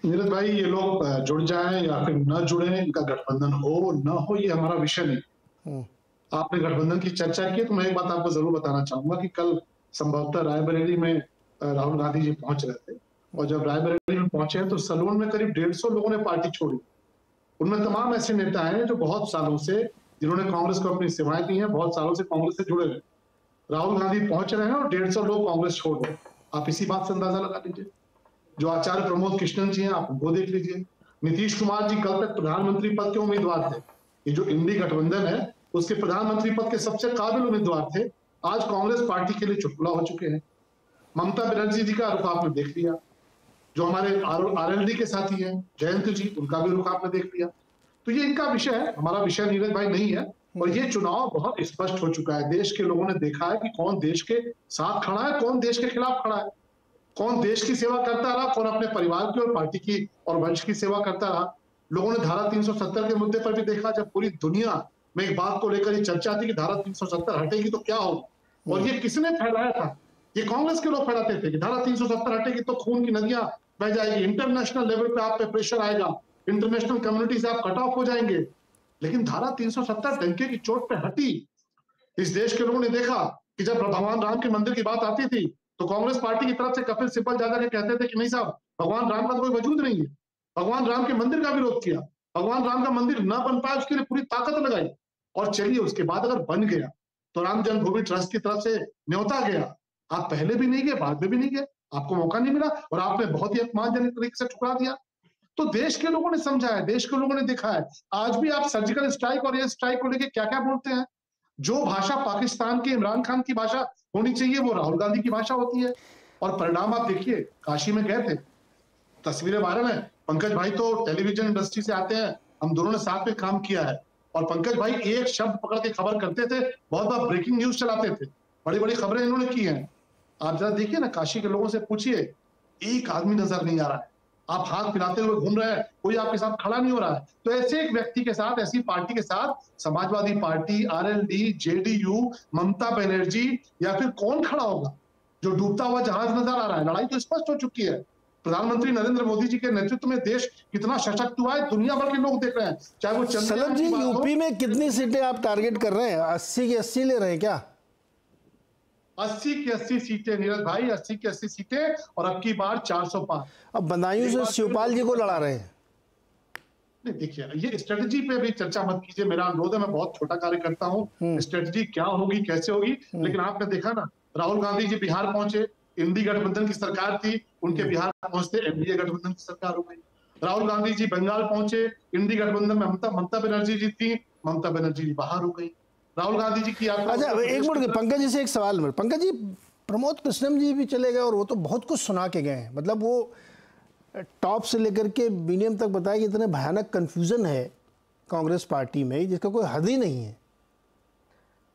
नीरज भाई, ये लोग जुड़ जाएं या फिर न जुड़े, इनका गठबंधन हो न हो, ये हमारा विषय नहीं। आपने गठबंधन की चर्चा की, तो मैं एक बात आपको जरूर बताना चाहूंगा कि कल संभवतः रायबरेली में राहुल गांधी जी पहुंच रहे थे, और जब रायबरेली में पहुंचे तो सलून में करीब 150 लोगों ने पार्टी छोड़ी। उनमें तमाम ऐसे नेता हैं जो बहुत सालों से, जिन्होंने कांग्रेस को अपनी सेवाएं दी हैं, बहुत सालों से कांग्रेस से जुड़े रहे। राहुल गांधी पहुंच रहे हैं और 150 लोग कांग्रेस छोड़ रहे हैं। आप इसी बात से अंदाजा लगा लीजिए। जो आचार्य प्रमोद कृष्णन जी हैं, आप वो देख लीजिए। नीतीश कुमार जी कल तक प्रधानमंत्री पद के उम्मीदवार थे। ये जो इंडी गठबंधन है उसके प्रधानमंत्री पद के सबसे काबिल उम्मीदवार थे, आज कांग्रेस पार्टी के लिए चुटकुला हो चुके हैं। ममता बनर्जी जी का रुख आपने देख लिया। जो हमारे आरएलडी के साथी हैं जयंत जी, उनका भी रुख आपने देख लिया। तो ये इनका विषय है, हमारा विषय नीरज भाई नहीं है। और ये चुनाव बहुत स्पष्ट हो चुका है। देश के लोगों ने देखा है कि कौन देश के साथ खड़ा है, कौन देश के खिलाफ खड़ा है, कौन देश की सेवा करता रहा, कौन अपने परिवार की और पार्टी की और वंश की सेवा करता रहा। लोगों ने धारा 370 के मुद्दे पर भी देखा, जब पूरी दुनिया में एक बात को लेकर ये चर्चा थी कि धारा 370 हटेगी तो क्या होगा, और ये किसने फैलाया था? ये कांग्रेस के लोग फैलाते थे कि धारा 370 हटेगी तो खून की नदियां बह जाएगी, इंटरनेशनल लेवल पे आप पे प्रेशर आएगा, इंटरनेशनल कम्युनिटी से आप कट ऑफ हो जाएंगे। लेकिन धारा 370 डंके की चोट पे हटी। इस देश के लोगों ने देखा कि जब भगवान राम के मंदिर की बात आती थी तो कांग्रेस पार्टी की तरफ से कपिल सिब्बल जा के कहते थे कि नहीं साहब, भगवान राम का कोई वजूद नहीं है। भगवान राम के मंदिर का विरोध किया, भगवान राम का मंदिर ना बन पाए उसके लिए पूरी ताकत लगाई, और चलिए उसके बाद अगर बन गया तो राम जन्मभूमि ट्रस्ट की तरफ से न्योता गया। आप पहले भी नहीं गए, बाद में भी नहीं गए, आपको मौका नहीं मिला और आपने बहुत ही अपमानजनक तरीके से ठुकरा दिया। तो देश के लोगों ने समझा है, देश के लोगों ने देखा है। आज भी आप सर्जिकल स्ट्राइक और एयर स्ट्राइक को लेकर क्या क्या बोलते हैं। जो भाषा पाकिस्तान के इमरान खान की भाषा होनी चाहिए वो राहुल गांधी की भाषा होती है, और परिणाम आप देखिए। काशी में गए थे, तस्वीरें वायरल है। पंकज भाई तो टेलीविजन इंडस्ट्री से आते हैं, हम दोनों ने साथ में काम किया है, और पंकज भाई एक शब्द पकड़ के खबर करते थे, बहुत बार ब्रेकिंग न्यूज चलाते थे, बड़ी बड़ी खबरें इन्होंने की हैं। आप जरा देखिए ना, काशी के लोगों से पूछिए, एक आदमी नजर नहीं आ रहा है। आप हाथ मिलाते हुए घूम रहे हैं, कोई आपके साथ खड़ा नहीं हो रहा है। तो ऐसे एक व्यक्ति के साथ, ऐसी पार्टी के साथ Samajwadi party, RLD, JDU, Mamata Banerjee या फिर कौन खड़ा होगा? जो डूबता हुआ जहाज नजर आ रहा है। लड़ाई तो स्पष्ट हो चुकी है। प्रधानमंत्री नरेंद्र मोदी जी के नेतृत्व में देश कितना सशक्त हुआ है, दुनिया भर के लोग देख रहे हैं। चाहे वो सलम जी, यूपी में कितनी सीटें आप टारगेट कर रहे हैं? 80 की 80 ले रहे हैं क्या? 80 की 80 सीटें नीरज भाई, 80 की 80 सीटें, और अब की बार 400 पार। अब बदायूं से शिवपाल जी को लड़ा रहे हैं। नहीं देखिए, ये स्ट्रेटजी पे भी चर्चा मत कीजिए, मेरा अनुरोध है। मैं बहुत छोटा कार्य करता हूँ, स्ट्रेटजी क्या होगी, कैसे होगी। लेकिन आपने देखा ना, राहुल गांधी जी बिहार पहुंचे, इंडी गठबंधन की सरकार थी, उनके बिहार पहुंचते एनडीए गठबंधन की सरकार हो गई। राहुल गांधी जी बंगाल पहुंचे, इंडी गठबंधन में ममता बनर्जी जी थी, ममता बनर्जी जी बाहर हो गई। राहुल गांधी जी की यात्रा। अच्छा, एक मिनट, पंकज जी से एक सवाल। पंकज जी, प्रमोद कृष्णम जी भी चले गए और वो तो बहुत कुछ सुना के गए हैं। मतलब वो टॉप से लेकर के मीडियम तक बताया कि इतने भयानक कंफ्यूजन है कांग्रेस पार्टी में जिसका कोई हद ही नहीं है।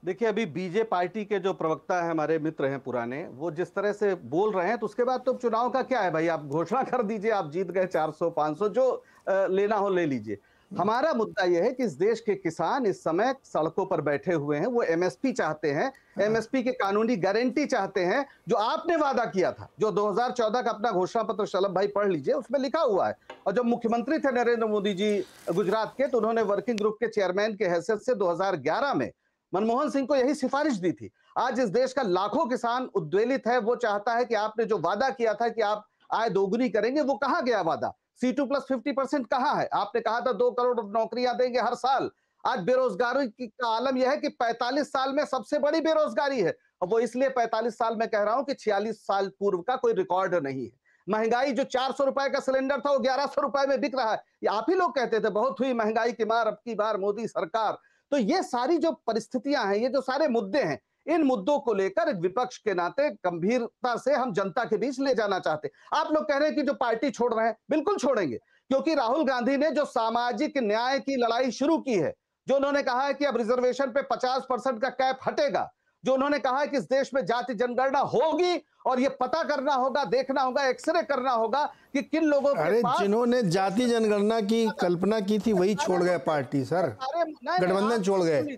देखिए, अभी बीजे पार्टी के जो प्रवक्ता है, हमारे मित्र हैं पुराने, वो जिस तरह से बोल रहे हैं, तो उसके बाद तो चुनाव का क्या है भाई? आप घोषणा कर दीजिए, आप जीत गए 400 500, जो लेना हो ले लीजिए। हमारा मुद्दा यह है कि इस देश के किसान इस समय सड़कों पर बैठे हुए हैं। वो एमएसपी चाहते हैं, एमएसपी की कानूनी गारंटी चाहते हैं, जो आपने वादा किया था, जो 2014 का अपना घोषणा पत्र शलभ भाई पढ़ लीजिए, उसमें लिखा हुआ है। और जब मुख्यमंत्री थे नरेंद्र मोदी जी गुजरात के, तो उन्होंने वर्किंग ग्रुप के चेयरमैन के हैसियत से 2011 में मनमोहन सिंह को यही सिफारिश दी थी। आज इस देश का लाखों किसान उद्वेलित है। वो चाहता है कि आपने जो वादा किया था कि आप आय दोगुनी करेंगे, वो कहां गया वादा? C2+ 50% कहां है? आपने कहा था 2 करोड़ नौकरियां देंगे हर साल। आज बेरोजगारी का आलम यह है कि 45 साल में सबसे बड़ी बेरोजगारी है। और वो इसलिए 45 साल में कह रहा हूं कि 46 साल पूर्व का कोई रिकॉर्ड नहीं है। महंगाई, जो 400 रुपए का सिलेंडर था, वो 1100 रुपए में बिक रहा है। ये आप ही लोग कहते थे बहुत हुई महंगाई की मार, अब की बार मोदी सरकार। तो ये सारी जो परिस्थितियां हैं, ये जो सारे मुद्दे हैं, इन मुद्दों को लेकर एक विपक्ष के नाते गंभीरता से हम जनता के बीच ले जाना चाहते हैं। आप लोग कह रहे हैं कि जो पार्टी छोड़ रहे हैं, बिल्कुल छोड़ेंगे, क्योंकि राहुल गांधी ने जो सामाजिक न्याय की लड़ाई शुरू की है, जो उन्होंने कहा है कि अब रिजर्वेशन पे 50% का कैप हटेगा, जो उन्होंने कहा है कि इस देश में जाति जनगणना होगी और ये पता करना होगा, देखना होगा, एक्सरे करना होगा कि किन लोगों के पास। जिन्होंने जाति जनगणना की कल्पना की थी वही छोड़ गए पार्टी सर, गठबंधन छोड़ गए।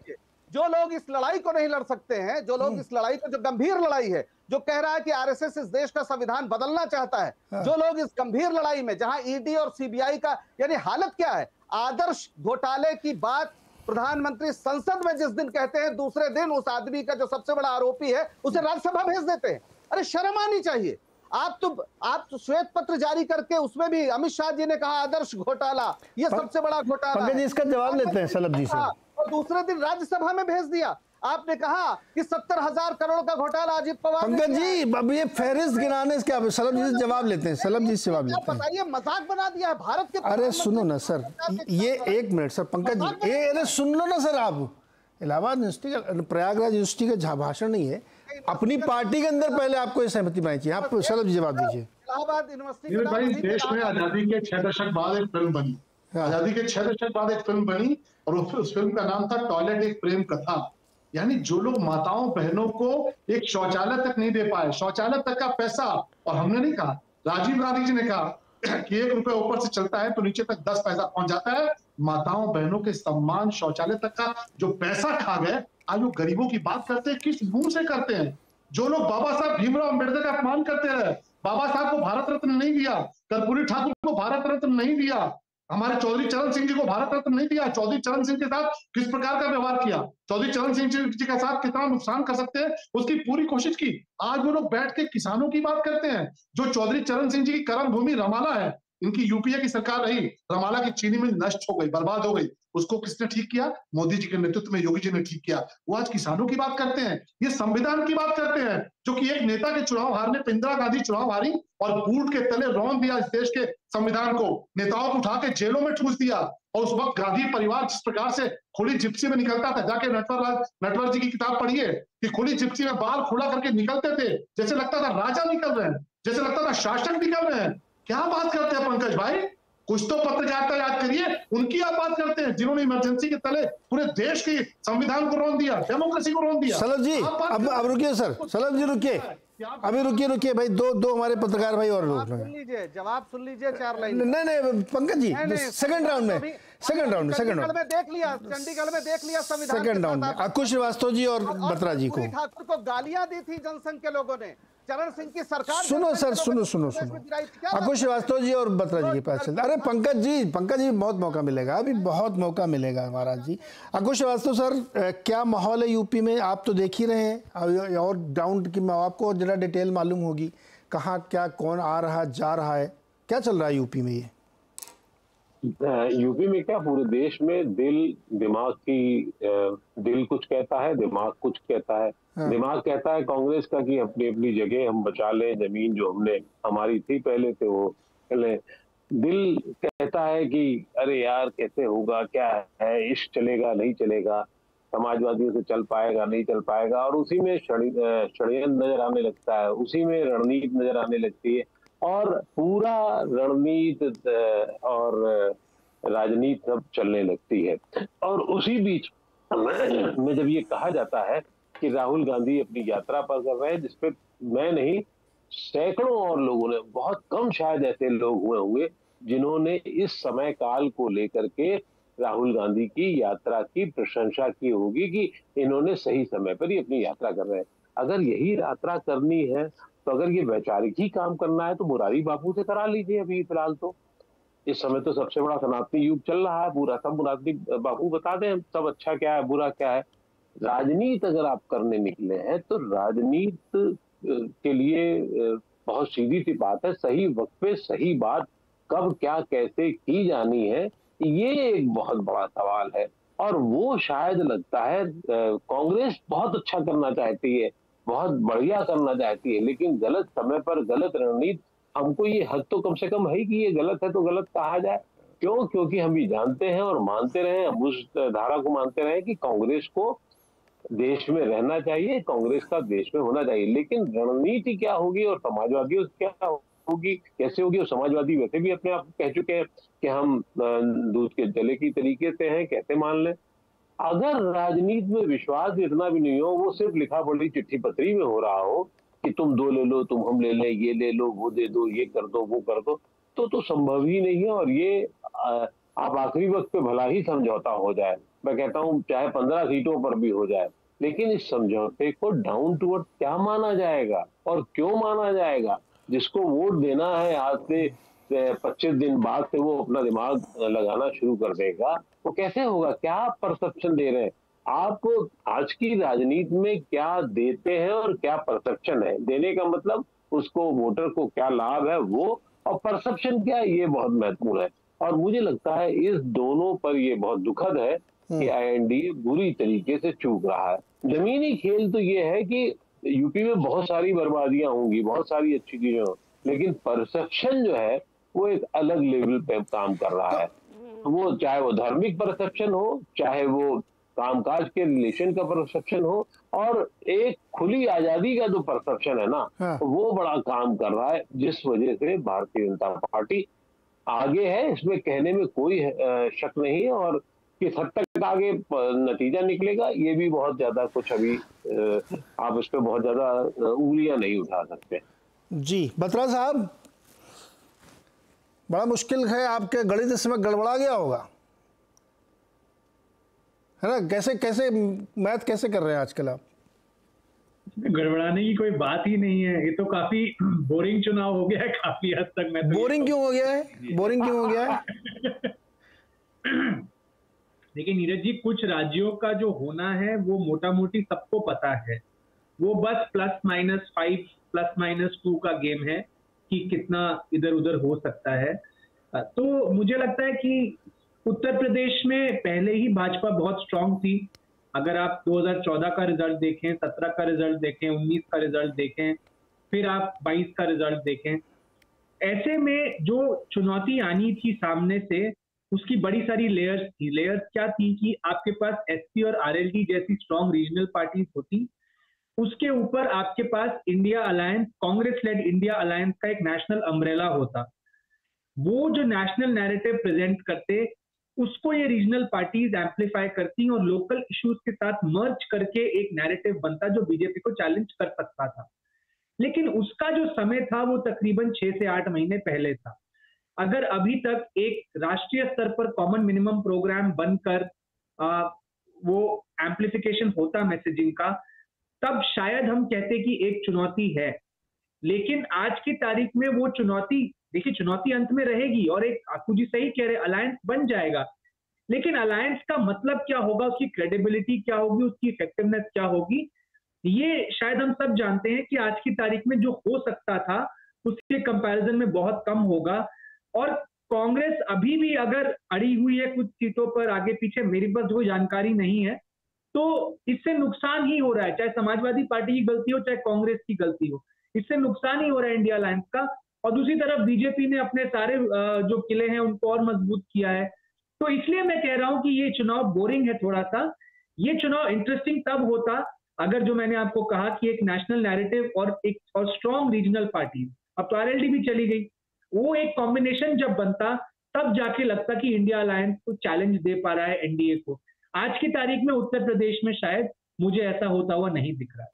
जो लोग इस लड़ाई को नहीं लड़ सकते हैं, जो लोग इस लड़ाई को, जो गंभीर लड़ाई है, जो कह रहा है कि आरएसएस इस देश का संविधान बदलना चाहता है, जो लोग इस गंभीर लड़ाई में, जहां ईडी और सीबीआई का, यानी हालत क्या है, आदर्श घोटाले की बात प्रधानमंत्री संसद में जिस दिन कहते हैं, दूसरे दिन उस आदमी का जो सबसे बड़ा आरोपी है उसे राज्यसभा भेज देते हैं। अरे शर्म आनी चाहिए। आप तो श्वेत पत्र जारी करके उसमें भी अमित शाह जी ने कहा आदर्श घोटाला, ये सबसे बड़ा घोटाला है। इसका जवाब लेते हैं सलभ जी से। और दूसरे दिन राज्यसभा में भेज दिया। आपने कहा कि 70,000 करोड़ का घोटाला अजित पवार। पंकज जी, अब ये फहरिस्त गिनाने से क्या? सलभ जी से जवाब लेते हैं, सलभ जी से जवाब लेते हैं। बताइए, मजाक बना दिया है भारत के। अरे सुनो ना सर, ये 1 मिनट सर, पंकज जी, अरे सुन लो ना सर, आप इलाहाबाद यूनिवर्सिटी का, प्रयागराज यूनिवर्सिटी का भाषण नहीं है, अपनी पार्टी के अंदर पहले आपको ये सहमति बनानी चाहिए। आप सलभ जी जवाब दीजिए। इलाहाबाद यूनिवर्सिटी भाई, देश में आजादी के 6 दशक बाद एक फिल्म बनी, आजादी के 6 दशक बाद एक फिल्म बनी, और उस फिल्म का नाम था टॉयलेट एक प्रेम कथा। यानी जो लोग माताओं बहनों को एक शौचालय तक नहीं दे पाए, शौचालय तक का पैसा, और हमने नहीं कहा, राजीव गांधी जी ने कहा कि 1 रुपया ऊपर से चलता है तो नीचे तक 10 पैसा पहुंच जाता है, माताओं बहनों के सम्मान, शौचालय तक का जो पैसा खा गए, आज वो गरीबों की बात करते हैं, किस मुंह से करते हैं? जो लोग बाबा साहब भीमराव अम्बेडकर का अपमान करते रहे, बाबा साहब को भारत रत्न नहीं दिया, कर्पूरी ठाकुर को भारत रत्न नहीं दिया, हमारे चौधरी चरण सिंह जी को भारत रत्न नहीं दिया, चौधरी चरण सिंह के साथ किस प्रकार का व्यवहार किया, चौधरी चरण सिंह जी के साथ कितना नुकसान कर सकते हैं उसकी पूरी कोशिश की। आज वो लोग बैठ के किसानों की बात करते हैं। जो चौधरी चरण सिंह जी की कर्म भूमि रमाला है, इनकी यूपीए की सरकार रही, रमाला की चीनी मिल नष्ट हो गई, बर्बाद हो गई, उसको किसने ठीक किया? मोदी जी के नेतृत्व में योगी जी ने ठीक किया। वो आज किसानों की बात करते हैं, ये संविधान की बात करते हैं, जो कि एक नेता के चुनाव हारने पे इंदिरा गांधी चुनाव हारी और बूट के तले रौंद दिया इस देश के संविधान को, नेताओं को उठा के जेलों में ठूस दिया। और उस वक्त गांधी परिवार जिस प्रकार से खुली जिप्सी में निकलता था, जाके नटवर जी की किताब पढ़िए कि खुली जिप्सी में बाल खुला करके निकलते थे, जैसे लगता था राजा निकल रहे हैं, जैसे लगता था शासक निकल रहे हैं। क्या बात करते हैं पंकज भाई? कुछ तो पत्रकारिता याद करिए, उनकी आप बात करते हैं जिन्होंने इमरजेंसी के तले पूरे देश की संविधान को रौंद दिया, डेमोक्रेसी को रौंद दिया। सलभ जी अब रुकिए सर, सलभ जी रुकिए, अभी रुकिए भाई, दो हमारे पत्रकार भाई और लोग जवाब सुन लीजिए 4 लाइन। नहीं पंकज जी, सेकंड राउंड में चंडीगढ़ में देख लिया संविधान, सेकंड राउंड में अंकुश श्रीवास्तव जी और बत्रा जी को ठाकुर को गालियां दी थी जनसंघ के लोगों ने, चरण सिंह की सरकार। सुनो सर, सुनो अंकुश श्रीवास्तव जी और बत्रा जी के पास चलता। अरे पंकज जी बहुत मौका मिलेगा, अभी बहुत मौका मिलेगा महाराज जी। अंकुश श्रीवास्तव सर, क्या माहौल है यूपी में? आप तो देख ही रहे हैं, और ग्राउंड की आपको जरा डिटेल मालूम होगी, कहाँ क्या कौन आ रहा जा रहा है, क्या चल रहा है यूपी में? ये यूपी में क्या, पूरे देश में दिल कुछ कहता है, दिमाग कुछ कहता है। हाँ। दिमाग कहता है कांग्रेस का कि अपनी अपनी जगह हम बचा लें, जमीन जो हमारी थी पहले से वो पहले। दिल कहता है कि अरे यार कैसे होगा, क्या है, इश्क चलेगा नहीं चलेगा, समाजवादियों से चल पाएगा नहीं चल पाएगा, और उसी में षड्यंत्र नजर आने लगता है, उसी में रणनीति नजर आने लगती है, और पूरा रणनीति और राजनीति सब चलने लगती है। और उसी बीच में जब ये कहा जाता है कि राहुल गांधी अपनी यात्रा पर कर रहे हैं, जिसपे मैं नहीं सैकड़ों और लोगों ने, बहुत कम शायद ऐसे लोग हुए होंगे जिन्होंने इस समय काल को लेकर के राहुल गांधी की यात्रा की प्रशंसा की होगी कि इन्होंने सही समय पर ही अपनी यात्रा कर रहे हैं। अगर यही यात्रा करनी है, तो अगर ये वैचारिक ही काम करना है, तो मुरारी बापू से करा लीजिए। अभी फिलहाल तो इस समय तो सबसे बड़ा सनातनी युग चल रहा है पूरा, सब मुरारी बापू बता दें सब अच्छा क्या है बुरा क्या है। राजनीति अगर आप करने निकले हैं, तो राजनीति के लिए बहुत सीधी सी बात है, सही वक्त पे सही बात कब क्या कैसे की जानी है, ये एक बहुत बड़ा सवाल है। और वो शायद लगता है कांग्रेस बहुत अच्छा करना चाहती है, बहुत बढ़िया करना चाहती है, लेकिन गलत समय पर गलत रणनीति, हमको ये हक तो कम से कम है कि ये गलत है तो गलत कहा जाए। क्यों? क्योंकि हम ये जानते हैं और मानते रहे, हम उस धारा को मानते रहे कि कांग्रेस को देश में रहना चाहिए, कांग्रेस का देश में होना चाहिए, लेकिन रणनीति क्या होगी और समाजवादियों क्या होगी, कैसे होगी। और समाजवादी वैसे भी अपने आप कह चुके हैं कि हम दूध के जले की तरीके से हैं, कैसे मान लें। अगर राजनीति में विश्वास इतना भी नहीं हो, वो सिर्फ लिखा पढ़ी चिट्ठी पत्री में हो रहा हो कि तुम दो ले लो, तुम हम ले लें, ये ले लो, वो दे दो, ये कर दो, वो कर दो, तो संभव ही नहीं है। और ये आप आखिरी वक्त पे भला ही समझौता हो जाए, मैं कहता हूँ चाहे 15 सीटों पर भी हो जाए, लेकिन इस समझौते को डाउन टू अर्थ क्या माना जाएगा और क्यों माना जाएगा? जिसको वोट देना है आज से 25 दिन बाद से वो अपना दिमाग लगाना शुरू कर देगा, वो कैसे होगा? क्या आप परसेप्शन दे रहे हैं? आप आज की राजनीति में क्या देते हैं और क्या परसेप्शन है? देने का मतलब उसको वोटर को क्या लाभ है वो, और परसेप्शन क्या है, ये बहुत महत्वपूर्ण है। और मुझे लगता है इस दोनों पर ये बहुत दुखद है कि आईएनडीए बुरी तरीके से चूक रहा है। जमीनी खेल तो ये है कि यूपी में बहुत सारी बर्बादियां होंगी, बहुत सारी अच्छी चीजें हों, लेकिन परसेप्शन जो है वो एक अलग लेवल पे काम कर रहा है। वो चाहे वो धार्मिक परसेप्शन हो, चाहे वो कामकाज के रिलेशन का परसेप्शन हो, और एक खुली आजादी का जो परसेप्शन है ना, वो बड़ा काम कर रहा है, जिस वजह से भारतीय जनता पार्टी आगे है, इसमें कहने में कोई शक नहीं है। और किस हद तक आगे नतीजा निकलेगा, ये भी बहुत ज्यादा कुछ अभी आप इस पे बहुत ज्यादा उंगलियां नहीं उठा सकते। जी बत्रा साहब, बड़ा मुश्किल है, आपके गणित इस समय गड़बड़ा गया होगा। है ना? कैसे कैसे मैथ कैसे कर रहे हैं आजकल आप? गड़बड़ाने की कोई बात ही नहीं है, ये तो काफी बोरिंग चुनाव हो गया है काफी हद तक। मैं तो बोरिंग क्यों हो गया है? बोरिंग क्यों हो गया है? देखिए नीरज जी, कुछ राज्यों का जो होना है वो मोटा मोटी सबको पता है, वो बस +-5 +-2 का गेम है कि कितना इधर उधर हो सकता है। तो मुझे लगता है कि उत्तर प्रदेश में पहले ही भाजपा बहुत स्ट्रांग थी। अगर आप 2014 का रिजल्ट देखें, 17 का रिजल्ट देखें, 19 का रिजल्ट देखें, फिर आप 22 का रिजल्ट देखें, ऐसे में जो चुनौती आनी थी सामने से, उसकी बड़ी सारी लेयर्स थी। लेयर्स क्या थी कि आपके पास एसपी और आरएलडी जैसी स्ट्रांग रीजनल पार्टीज होती, उसके ऊपर आपके पास India alliance, Congress led India alliance का एक नेशनल अम्ब्रेला होता। वो जो नेशनल नैरेटिव प्रेजेंट करते, उसको ये रीजनल पार्टीज एम्पलीफाई करती और लोकल इश्यूज के साथ मर्ज करके एक नैरेटिव बनता जो बीजेपी को चैलेंज कर सकता था। लेकिन उसका जो समय था वो तकरीबन 6 से 8 महीने पहले था। अगर अभी तक एक राष्ट्रीय स्तर पर कॉमन मिनिमम प्रोग्राम बनकर वो एम्पलीफिकेशन होता मैसेजिंग का, तब शायद हम कहते कि एक चुनौती है। लेकिन आज की तारीख में वो चुनौती, देखिए चुनौती अंत में रहेगी और एक आपू जी सही कह रहे, अलायंस बन जाएगा, लेकिन अलायंस का मतलब क्या होगा, उसकी क्रेडिबिलिटी क्या होगी, उसकी इफेक्टिवनेस क्या होगी, ये शायद हम सब जानते हैं कि आज की तारीख में जो हो सकता था उसके कंपैरिजन में बहुत कम होगा। और कांग्रेस अभी भी अगर अड़ी हुई है कुछ सीटों पर आगे पीछे, मेरे पास कोई जानकारी नहीं है, तो इससे नुकसान ही हो रहा है, चाहे समाजवादी पार्टी की गलती हो चाहे कांग्रेस की गलती हो, इससे नुकसान ही हो रहा है इंडिया अलायंस का। और दूसरी तरफ बीजेपी ने अपने सारे जो किले हैं उनको और मजबूत किया है। तो इसलिए मैं कह रहा हूं कि ये चुनाव बोरिंग है थोड़ा सा। ये चुनाव इंटरेस्टिंग तब होता अगर, जो मैंने आपको कहा कि एक नेशनल नैरेटिव और एक और स्ट्रॉन्ग रीजनल पार्टी, अब तो आरएलडी भी चली गई, वो एक कॉम्बिनेशन जब बनता तब जाके लगता कि इंडिया अलायंस को चैलेंज दे पा रहा है एनडीए को। आज की तारीख में उत्तर प्रदेश में शायद मुझे ऐसा होता हुआ नहीं दिख रहा है।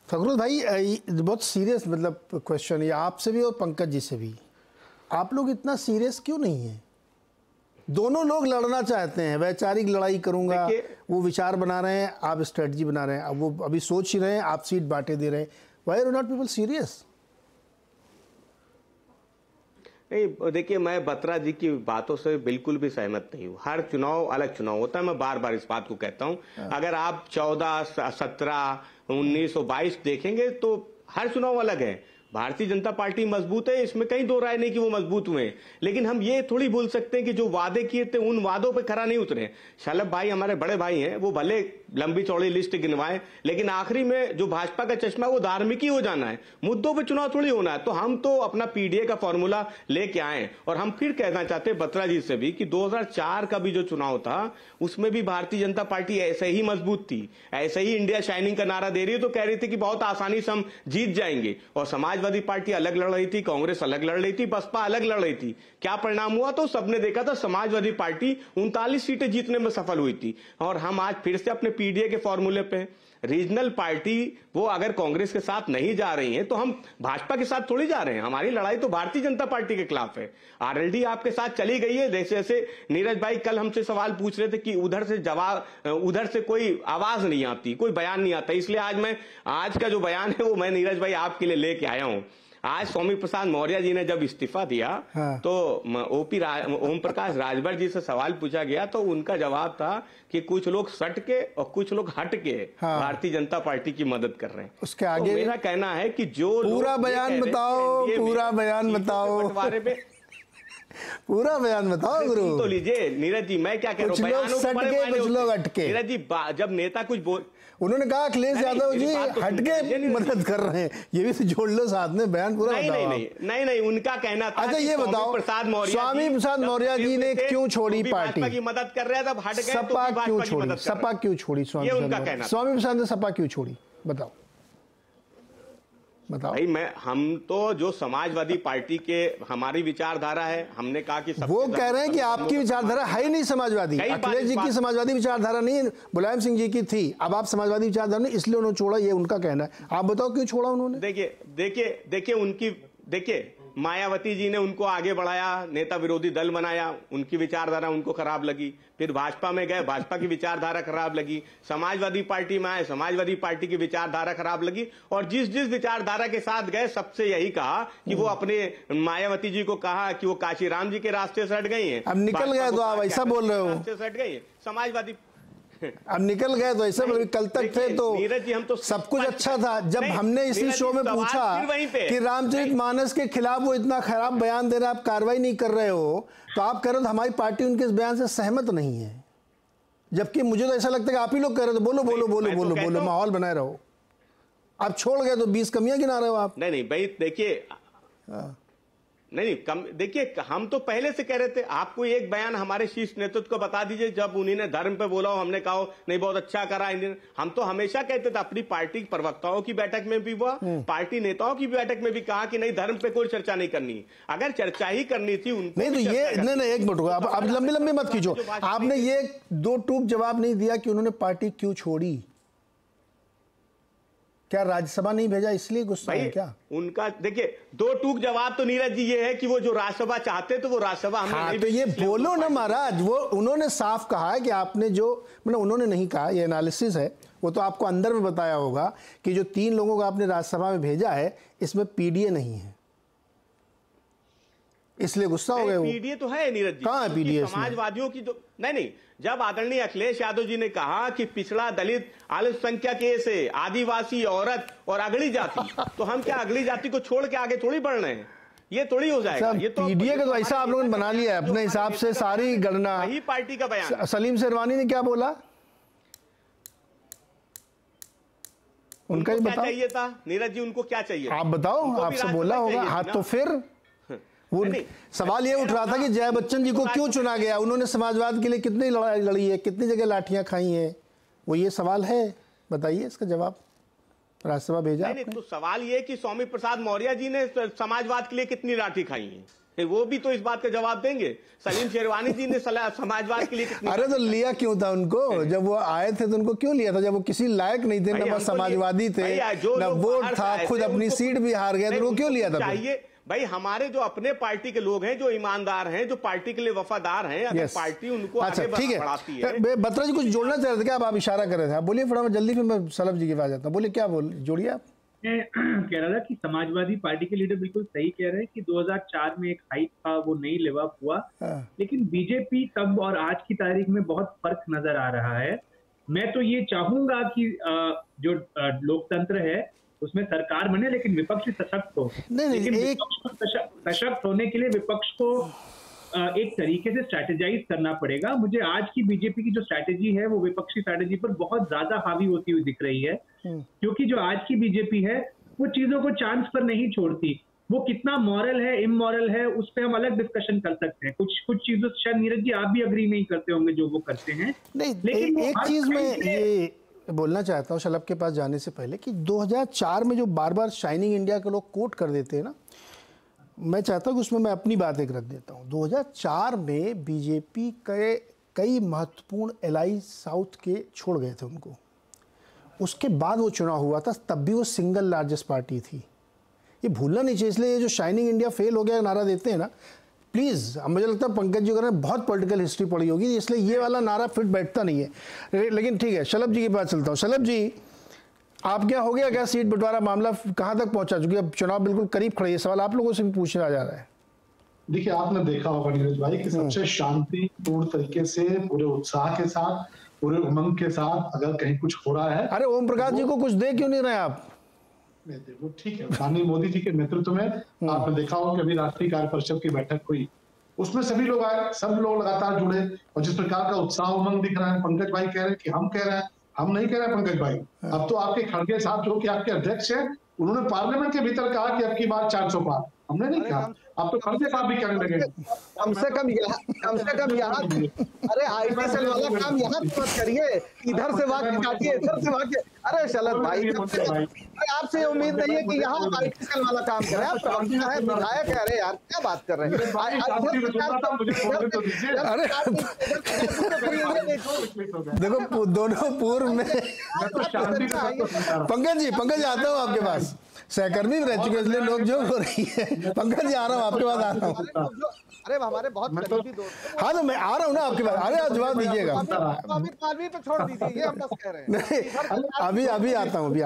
फखरुल भाई, बहुत सीरियस मतलब क्वेश्चन है आपसे भी और पंकज जी से भी, आप लोग इतना सीरियस क्यों नहीं है? दोनों लोग लड़ना चाहते हैं, वैचारिक लड़ाई करूंगा, वो विचार बना रहे हैं, आप स्ट्रेटजी बना रहे हैं, अब वो अभी सोच ही रहे हैं, आप सीट बांटे दे रहे हैं। Why are not people serious? नहीं, देखिए मैं बत्रा जी की बातों से बिल्कुल भी सहमत नहीं हूँ। हर चुनाव अलग चुनाव होता है, मैं बार बार इस बात को कहता हूँ। अगर आप 14, 17, 19 और 22 देखेंगे तो हर चुनाव अलग है। भारतीय जनता पार्टी मजबूत है, इसमें कहीं दो राय नहीं कि वो मजबूत हुए हैं, लेकिन हम ये थोड़ी बोल सकते हैं कि जो वादे किए थे उन वादों पे खरा नहीं उतरे। शलभ भाई हमारे बड़े भाई हैं, वो भले लंबी चौड़ी लिस्ट गिनवाएं, लेकिन आखिरी में जो भाजपा का चश्मा वो धार्मिक ही हो जाना है, मुद्दों पे चुनाव थोड़ी होना है। तो हम तो अपना पीडीए का फॉर्मूला लेके आए और हम फिर कहना चाहते हैं बत्रा जी से भी कि 2004 का भी जो चुनाव था उसमें भी भारतीय जनता पार्टी ऐसे ही मजबूत थी, ऐसे ही इंडिया शाइनिंग का नारा दे रही है, तो कह रही थी कि बहुत आसानी से हम जीत जाएंगे। और समाजवादी पार्टी अलग लड़ रही थी, कांग्रेस अलग लड़ रही थी, बसपा अलग लड़ रही थी। क्या परिणाम हुआ? तो सबने देखा था, समाजवादी पार्टी 39 सीटें जीतने में सफल हुई थी। और हम आज फिर से अपने पीडीए के फॉर्मूले पे, रीजनल पार्टी वो अगर कांग्रेस के साथ नहीं जा रही है तो हम भाजपा के साथ थोड़ी जा रहे हैं। हमारी लड़ाई तो भारतीय जनता पार्टी के खिलाफ है। आरएलडी आपके साथ चली गई है, जैसे जैसे नीरज भाई कल हमसे सवाल पूछ रहे थे कि उधर से जवाब, उधर से कोई आवाज नहीं आती, कोई बयान नहीं आता, इसलिए आज का जो बयान है वो मैं नीरज भाई आपके लिए लेके आया हूं। आज स्वामी प्रसाद मौर्य जी ने जब इस्तीफा दिया तो ओम प्रकाश राजभर जी से सवाल पूछा गया तो उनका जवाब था कि कुछ लोग सट के और कुछ लोग हट के भारतीय जनता पार्टी की मदद कर रहे हैं। उसके आगे तो मेरा कहना है कि जो पूरा बयान बताओ, पूरा बयान बताओ, बंटवारे पे पूरा बयान बताओ गुरु। तो लीजिए नीरज जी, मैं क्या कह रहा हूँ, कुछ लोग सट के कुछ लोग हट के। नीरज जी जब नेता कुछ बोल, उन्होंने कहा अखिलेश यादव जी हटके मदद कर रहे हैं, ये भी जोड़ लो साथ में, बयान पूरा बताओ। नहीं, उनका कहना था। अच्छा ये बताओ, स्वामी प्रसाद मौर्य जी ने क्यों छोड़ी पार्टी? की मदद कर रहे थे, अब हट गए, सपा क्यों छोड़ी? सपा क्यों छोड़ी? स्वामी प्रसाद ने सपा क्यों छोड़ी? बताओ भाई। हम तो जो समाजवादी पार्टी के हमारी विचारधारा है, हमने कहा कि वो कह रहे हैं कि आपकी विचारधारा है ही नहीं समाजवादी। अखिलेश जी की समाजवादी विचारधारा नहीं, मुलायम सिंह जी की थी, अब आप समाजवादी विचारधारा नहीं, इसलिए उन्होंने छोड़ा, ये उनका कहना है। आप बताओ क्यों छोड़ा उन्होंने? देखिए मायावती जी ने उनको आगे बढ़ाया, नेता विरोधी दल बनाया, उनकी विचारधारा उनको खराब लगी। फिर भाजपा में गए, भाजपा की विचारधारा खराब लगी। समाजवादी पार्टी में आए, समाजवादी पार्टी की विचारधारा खराब लगी। और जिस जिस विचारधारा के साथ गए सबसे यही कहा कि वो अपने मायावती जी को कहा कि वो काशीराम जी के रास्ते से हट गई हैं। अब निकल गए तो आप ऐसा बोल रहे हो, रास्ते से हट गई है समाजवादी। अब निकल गए तो ऐसे कल तक थे तो नीरज जी हम तो सब कुछ अच्छा था। जब हमने इसी शो में पूछा कि रामचरितमानस के खिलाफ वो इतना खराब बयान दे रहे, आप कार्रवाई नहीं कर रहे हो, तो आप कह रहे हो हमारी पार्टी उनके इस बयान से सहमत नहीं है। जबकि मुझे तो ऐसा लगता है कि आप ही लोग कह रहे थे बोलो बोलो बोलो बोलो बोलो, माहौल बनाए रहो। आप छोड़ गए तो 20 कमियां गिना रहे हो आप। नहीं भाई देखिए, नहीं कम देखिए, हम तो पहले से कह रहे थे। आपको एक बयान हमारे शीर्ष नेतृत्व को बता दीजिए जब उन्हीं ने धर्म पे बोला हो, हमने कहा नहीं बहुत अच्छा करा। हम तो हमेशा कहते थे, अपनी पार्टी प्रवक्ताओं की बैठक में भी हुआ, पार्टी नेताओं की बैठक में भी कहा कि नहीं धर्म पे कोई चर्चा नहीं करनी। अगर चर्चा ही करनी थी उनको नहीं तो ये नहीं एक मिनट, आप लंबी लंबी मत खींचो। आपने ये दो टूक जवाब नहीं दिया कि उन्होंने पार्टी क्यों छोड़ी। क्या राज्यसभा नहीं भेजा इसलिए गुस्सा है क्या उनका? देखिए दो टूक जवाब तो नीरज जी ये है कि वो जो राज्यसभा चाहते तो वो राज्यसभा हमने नहीं, तो ये बोलो ना महाराज। वो उन्होंने साफ कहा है कि आपने जो, मतलब उन्होंने नहीं कहा, ये एनालिसिस है, वो तो आपको अंदर में बताया होगा कि जो 3 लोगों को आपने राज्यसभा में भेजा है इसमें पीडीए नहीं है, इसलिए गुस्सा हो गए वो। पीडीए तो है नीरज जी, कहाँ है पीडीए? समाजवादियों की जो नहीं, जब आदरणीय अखिलेश यादव जी ने कहा कि पिछड़ा, दलित, अल्पसंख्यक से, आदिवासी, औरत और अगली जाति, तो हम क्या अगली जाति को छोड़ के आगे थोड़ी बढ़ रहे हैं? ये थोड़ी हो जाएगा। ये तो पीडीए का तो ऐसा आप लोगों ने बना लिया है अपने हिसाब से सारी गणना। वही पार्टी का बयान। सलीम शेरवानी ने क्या बोला, उनका ही क्या बताओ। चाहिए था नीरज जी, उनको क्या चाहिए? आप बताओ, आपसे बोला होगा। हाँ तो फिर वो सवाल ये उठ रहा था कि जया बच्चन जी को क्यों चुना गया, उन्होंने समाजवाद के लिए कितनी लड़ाई लड़ी है, कितनी जगह लाठियां खाई हैं, वो ये सवाल है, बताइए इसका जवाब। राज्यसभा भेजा नहीं, तो सवाल ये कि स्वामी प्रसाद मौर्य जी ने समाजवाद के लिए कितनी लाठी खाई है, वो भी तो इस बात का जवाब देंगे। सलीम शेरवानी जी ने समाजवाद के लिए कितनी अरे तो लिया क्यों था उनको? जब वो आए थे तो उनको क्यों लिया था? जब वो किसी लायक नहीं थे, ना समाजवादी थे, ना वोट था, खुद अपनी सीट भी हार गए, तो वो क्यों लिया था? चाहिए भाई, हमारे जो अपने पार्टी के लोग हैं, जो ईमानदार हैं, जो पार्टी के लिए वफादार हैं, अगर पार्टी उनको आगे बढ़ाती है। बत्रा जी कुछ जोड़ना चाह रहे थे क्या? आप इशारा कर रहे थे, आप बोलिए फटाफट जल्दी, फिर मैं सलभ जी के पास जाता हूँ। बोलिए क्या जोड़िए आप। मैं कह रहा था कि समाजवादी पार्टी के लीडर बिल्कुल सही कह रहे हैं कि 2004 में एक हाइप था, वो नहीं लिव अप हुआ। लेकिन बीजेपी तब और आज की तारीख में बहुत फर्क नजर आ रहा है। मैं तो ये चाहूंगा कि जो लोकतंत्र है उसमें सरकार बने, लेकिन विपक्ष सशक्त हो। लेकिन विपक्ष को सशक्त होने के लिए विपक्ष को एक तरीके से स्ट्रैटेजाइज करना पड़ेगा। मुझे आज की बीजेपी की जो स्ट्रैटेजी है वो विपक्षी स्ट्रैटेजी पर बहुत ज्यादा हावी होती हुई दिख रही है, क्योंकि जो आज की बीजेपी है वो चीजों को चांस पर नहीं छोड़ती। वो कितना मॉरल है, इमोरल है, उस पर हम अलग डिस्कशन कर सकते हैं। कुछ चीजों से शायद नीरज जी आप भी अग्री नहीं करते होंगे जो वो करते हैं। नहीं, लेकिन एक चीज में ये बोलना चाहता हूँ शलभ के पास जाने से पहले कि 2004 में जो बार बार शाइनिंग इंडिया के लोग कोट कर देते हैं ना, मैं चाहता हूँ कि उसमें मैं अपनी बात एक रख देता हूँ। 2004 में बीजेपी के कई महत्वपूर्ण एलाई साउथ के छोड़ गए थे उनको, उसके बाद वो चुनाव हुआ था, तब भी वो सिंगल लार्जेस्ट पार्टी थी। ये भूलना नहीं चाहिए। इसलिए ये जो शाइनिंग इंडिया फेल हो गया नारा देते हैं ना, प्लीज़, मुझे लगता है पंकज जी ने बहुत पॉलिटिकल हिस्ट्री पढ़ी होगी, इसलिए ये वाला नारा फिट बैठता नहीं है। लेकिन ठीक है, शलभ जी के पास चलता हूँ। शलभ जी, आप क्या हो गया, क्या सीट बंटवारा मामला कहाँ तक पहुंचा? चूंकि अब चुनाव बिल्कुल करीब खड़े, ये सवाल आप लोगों से भी पूछना जा रहा है। देखिए, आपने देखा होगा नीरज भाई कि सबसे शांतिपूर्ण तरीके से, पूरे उत्साह के साथ, पूरे उमंग के साथ अगर कहीं कुछ हो रहा है। अरे ओम प्रकाश जी को कुछ दे क्यों नहीं रहे आप? वो ठीक है, माननीय मोदी जी के नेतृत्व में आपने देखा होगा कि अभी राष्ट्रीय कार्य परिषद की बैठक हुई, उसमें सभी लोग आए, सब लोग लगातार जुड़े, और जिस प्रकार का उत्साह उमंग दिख रहा है। पंकज भाई कह रहे हैं कि हम कह रहे हैं, हम नहीं कह रहे पंकज भाई। अब तो आपके खड़गे साहब जो कि आपके अध्यक्ष हैं, उन्होंने पार्लियामेंट के भीतर कहा कि अब की बार 400 पार। हमने नहीं कहा, आप तो खड़गे साहब भी कहने लगे। कम से कम यहाँ अरे आईपीएल वाला काम यहाँ मत करिए, इधर से वाक्य काटिए, इधर से वाक्य। अरे शलभ भाई, आपसे उम्मीद नहीं है कि यहाँ आईपीएल वाला काम करें। आप है विधायक है, अरे यार क्या बात कर रहे हैं? देखो दोनों पूर्व में पंकज जी आता हूँ आपके पास। सहकर्मी भी रह चुके हैं, इसलिए लोग जो हो रही है। पंकज जी आ रहा हूँ आपके पास, आ रहा हूँ। अरे हमारे बहुत करीबी दोस्त। हाँ तो मैं आ रहा हूँ ना आपके पास, अरे आप जवाब दीजिएगा। अभी पे छोड़ दीजिए, ये हम बस कह रहे हैं। नहीं अभी आता हूँ, अभी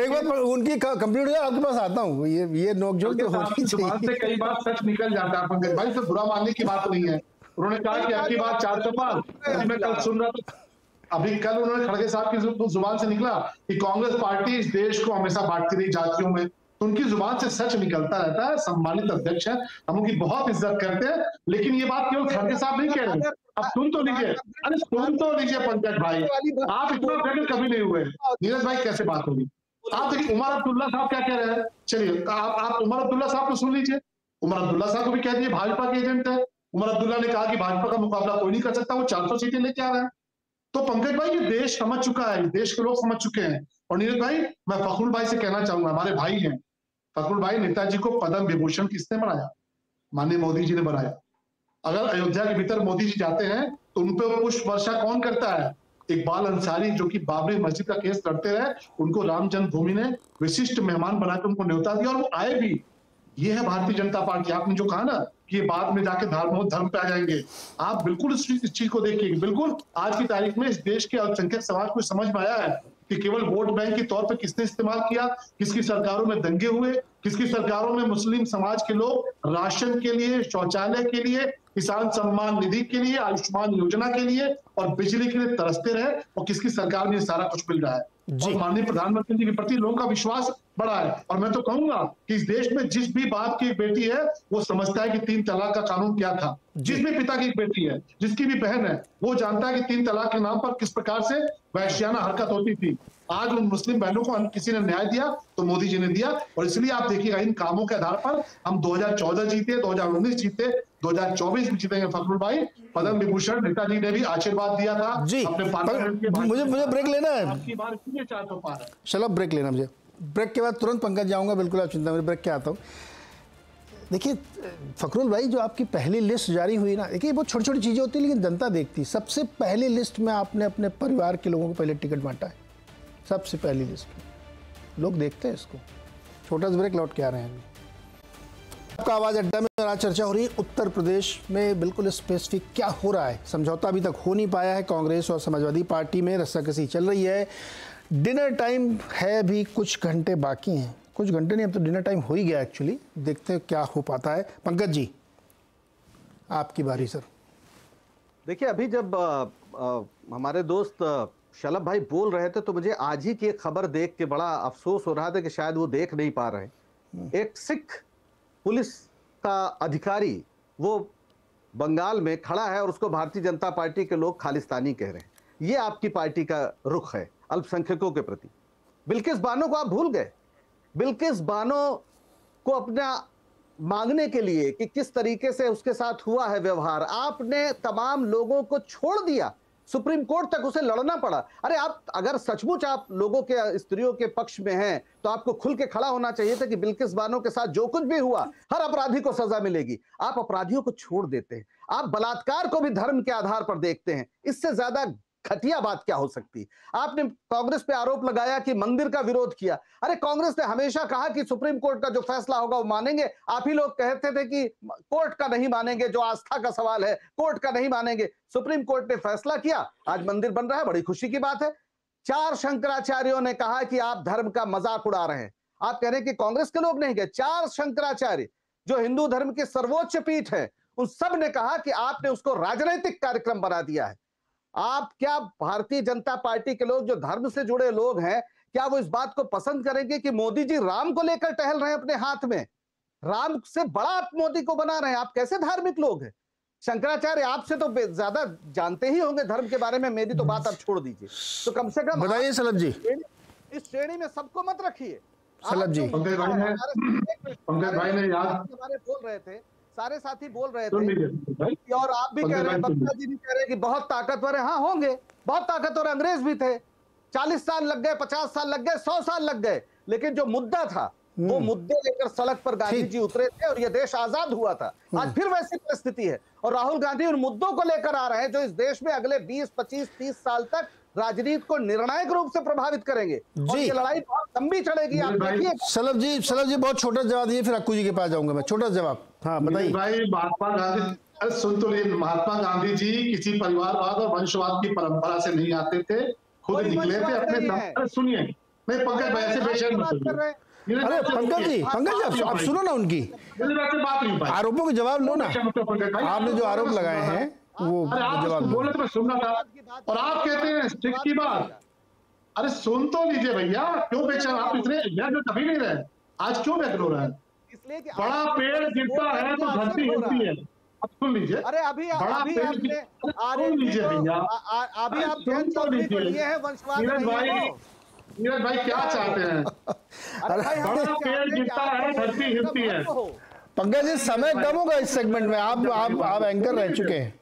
एक बार उनकी कंप्लीट हो जाए आपके पास आता हूँ। ये नोकझोंक तो होनी चाहिए। कई बार सच निकल जाता है पंकज भाई, तो बुरा मानने की बात नहीं है। उन्होंने कहा कि आपकी बात 4 पार, मैं कल सुन रहा था, अभी कल उन्होंने खड़गे साहब की जुबान से निकला कि कांग्रेस पार्टी इस देश को हमेशा बांटती रही जातियों में, तो उनकी जुबान से सच निकलता रहता है। सम्मानित अध्यक्ष है, हम उनकी बहुत इज्जत करते हैं, लेकिन ये बात केवल खड़गे साहब नहीं कह रहे। अब सुन तो लीजिए, अरे सुन तो लीजिए पंकज भाई, आप इतना प्रकट कभी नहीं हुए। नीरज भाई कैसे बात होगी? आप देखिए उमर अब्दुल्ला साहब क्या कह रहे हैं, चलिए आप उमर अब्दुल्ला साहब को सुन लीजिए। उमर अब्दुल्ला साहब को भी कह दिए भाजपा के एजेंट है। उमर अब्दुल्ला ने कहा कि भाजपा का मुकाबला कोई नहीं कर सकता, वो 400 सीटें लेके आ रहे हैं। तो पंकज भाई ये देश समझ चुका है, देश के लोग समझ चुके हैं। और नीरज भाई मैं फखरुल भाई से कहना चाहूंगा, हमारे भाई हैं फखरुल भाई, नेताजी को पद्म विभूषण किसने बनाया? माननीय मोदी जी ने बनाया। अगर अयोध्या के भीतर मोदी जी जाते हैं तो उन पर पुष्प वर्षा कौन करता है? इकबाल अंसारी, जो कि बाबरी मस्जिद का केस लड़ते रहे, उनको राम जन्मभूमि ने विशिष्ट मेहमान बनाकर उनको न्योता दिया और वो आए भी। ये है भारतीय जनता पार्टी। आपने जो कहा ना कि बाद में जाके धर्म पे आ जाएंगे, आप बिल्कुल इस चीज को देखिए। बिल्कुल आज की तारीख में इस देश के अल्पसंख्यक समाज को समझ में आया है कि केवल वोट बैंक के तौर पर किसने इस्तेमाल किया, किसकी सरकारों में दंगे हुए, किसकी सरकारों में मुस्लिम समाज के लोग राशन के लिए, शौचालय के लिए, किसान सम्मान निधि के लिए, आयुष्मान योजना के लिए और बिजली के लिए तरसते रहे, और किसकी सरकार में सारा कुछ मिल रहा है। और माननीय प्रधानमंत्री जी के प्रति लोगों का विश्वास बढ़ा है। और मैं तो कहूंगा कि इस देश में जिस भी बाप की एक बेटी है वो समझता है कि 3 तलाक का कानून क्या था। जिस भी पिता की एक बेटी है, जिसकी भी बहन है, वो जानता है कि 3 तलाक के नाम पर किस प्रकार से वैश्याना हरकत होती थी। आज उन मुस्लिम बहनों को किसी ने न्याय दिया तो मोदी जी ने दिया। और इसलिए आप देखिएगा इन कामों के आधार पर हम 2014 जीते, 2019 जीते, 2024 में जीतेंगे फखरुल भाई। पद्म विभूषण नेताजी ने भी आशीर्वाद दिया था जी। अपने पार्लियामेंट के। मुझे ब्रेक लेना है, आपकी बार इसलिए 400 पार है। चलो ब्रेक लेना मुझे, ब्रेक के बाद तुरंत पंकज जाऊंगा, बिल्कुल आप चिंता करें, ब्रेक के आता हूँ। देखिए फखरुल भाई, जो आपकी पहली लिस्ट जारी हुई ना, देखिए बहुत छोटी छोटी चीज़ें होती है लेकिन जनता देखती। सबसे पहली लिस्ट में आपने अपने परिवार के लोगों को पहले टिकट बांटा है, सबसे पहली लिस्ट में। लोग देखते हैं इसको। छोटा सा ब्रेक, लौट के आ रहे हैं। आपका आवाज़ अड्डा में आज चर्चा हो रही है उत्तर प्रदेश में बिल्कुल स्पेसिफिक क्या हो रहा है। समझौता अभी तक हो नहीं पाया है, कांग्रेस और समाजवादी पार्टी में रस्साकसी चल रही है। डिनर टाइम है, अभी कुछ घंटे बाकी हैं, कुछ घंटे नहीं, अब तो डिनर टाइम हो ही गया एक्चुअली। देखते हैं क्या हो पाता है। पंकज जी आपकी बारी सर। देखिए अभी जब हमारे दोस्त शलभ भाई बोल रहे थे तो मुझे आज ही की एक खबर देख के बड़ा अफसोस हो रहा था कि शायद वो देख नहीं पा रहे। एक सिख पुलिस का अधिकारी वो बंगाल में खड़ा है और उसको भारतीय जनता पार्टी के लोग खालिस्तानी कह रहे हैं। ये आपकी पार्टी का रुख है अल्पसंख्यकों के प्रति। बिल्किस बानो को आप भूल गए। बिल्किस बानो को अपना मांगने के लिए कि किस तरीके से उसके साथ हुआ है व्यवहार, आपने तमाम लोगों को छोड़ दिया। सुप्रीम कोर्ट तक उसे लड़ना पड़ा। अरे आप अगर सचमुच आप लोगों के, स्त्रियों के पक्ष में हैं तो आपको खुल के खड़ा होना चाहिए था कि बिल्किस बानो के साथ जो कुछ भी हुआ हर अपराधी को सजा मिलेगी। आप अपराधियों को छोड़ देते हैं, आप बलात्कार को भी धर्म के आधार पर देखते हैं। इससे ज्यादा घटिया बात क्या हो सकती। आपने कांग्रेस पे आरोप लगाया कि मंदिर का विरोध किया। अरे कांग्रेस ने हमेशा कहा कि सुप्रीम कोर्ट का जो फैसला होगा वो मानेंगे। आप ही लोग कहते थे कि कोर्ट का नहीं मानेंगे, जो आस्था का सवाल है कोर्ट का नहीं मानेंगे। सुप्रीम कोर्ट ने फैसला किया, आज मंदिर बन रहा है, बड़ी खुशी की बात है। 4 शंकराचार्यों ने कहा कि आप धर्म का मजाक उड़ा रहे हैं। आप कह रहे हैं कि कांग्रेस के लोग नहीं कहे, 4 शंकराचार्य जो हिंदू धर्म की सर्वोच्च पीठ है उन सब ने कहा कि आपने उसको राजनीतिक कार्यक्रम बना दिया है। आप क्या भारतीय जनता पार्टी के लोग जो धर्म से जुड़े लोग हैं, क्या वो इस बात को पसंद करेंगे कि मोदी जी राम को लेकर टहल रहे हैं अपने हाथ में, राम से बड़ा आप मोदी को बना रहे हैं? आप कैसे धार्मिक लोग हैं? शंकराचार्य आपसे तो ज्यादा जानते ही होंगे धर्म के बारे में, मेरी तो बात आप छोड़ दीजिए। तो कम से कम बताइए सलभ जी, इस श्रेणी में सबको मत रखिए। सलभ जी, पंकज भाई ने याद बोल रहे थे, सारे साथी बोल रहे थे और आप भी कह रहे हैं, बक्ता जी भी कह रहे हैं कि बहुत ताकतवर है। हाँ होंगे, बहुत ताकतवर अंग्रेज भी थे। 40 साल लग गए, 50 साल लग गए, 100 साल लग गए, लेकिन जो मुद्दा था वो मुद्दे लेकर सड़क पर गांधी जी उतरे थे और ये देश आजाद हुआ था। आज फिर वैसी परिस्थिति है और राहुल गांधी उन मुद्दों को लेकर आ रहे हैं जो इस देश में अगले 20, 25, 30 साल तक राजनीति को निर्णायक रूप से प्रभावित करेंगे और ये लड़ाई बहुत लंबी चलेगी। आप देखिए। सलभ जी बहुत छोटा जवाब दिए, फिर अक्कू जी के पास जाऊंगा मैं। छोटा जवाब, हाँ बताइए। भाई महात्मा गांधी, अरे सुन तो लीजिए, महात्मा गांधी जी किसी परिवारवाद और वंशवाद की परंपरा से नहीं आते थे, खुद निकले थे अपने। अरे सुनिए, नहीं पंकज भाई ऐसे बेशर्म मत करिए। अरे पंकज जी आप सुनो ना, उनकी बात नहीं, आरोपों के जवाब लो ना। आपने जो आरोप लगाए हैं वो जवाब बोले तो मैं सुनना था, और आप कहते हैं स्टिक की बात। अरे सुन तो लीजिए भैया, क्यों बेचैन आप इतने जो कभी नहीं रहे, आज क्यों व्यक्त हो रहा है? बड़ा पेड़ गिरता है तो धरती हिलती है। अब सुन लीजिए। अरे अभी सुन लीजिए भैया, अभी आप जैन चौधरी को लिए हैं वंशवाद। नीरज भाई क्या चाहते हैं? बड़ा पेड़ गिरता है धरती हिलती है। पंकज जी समय कम होगा इस सेगमेंट में, आप एंकर रह चुके हैं,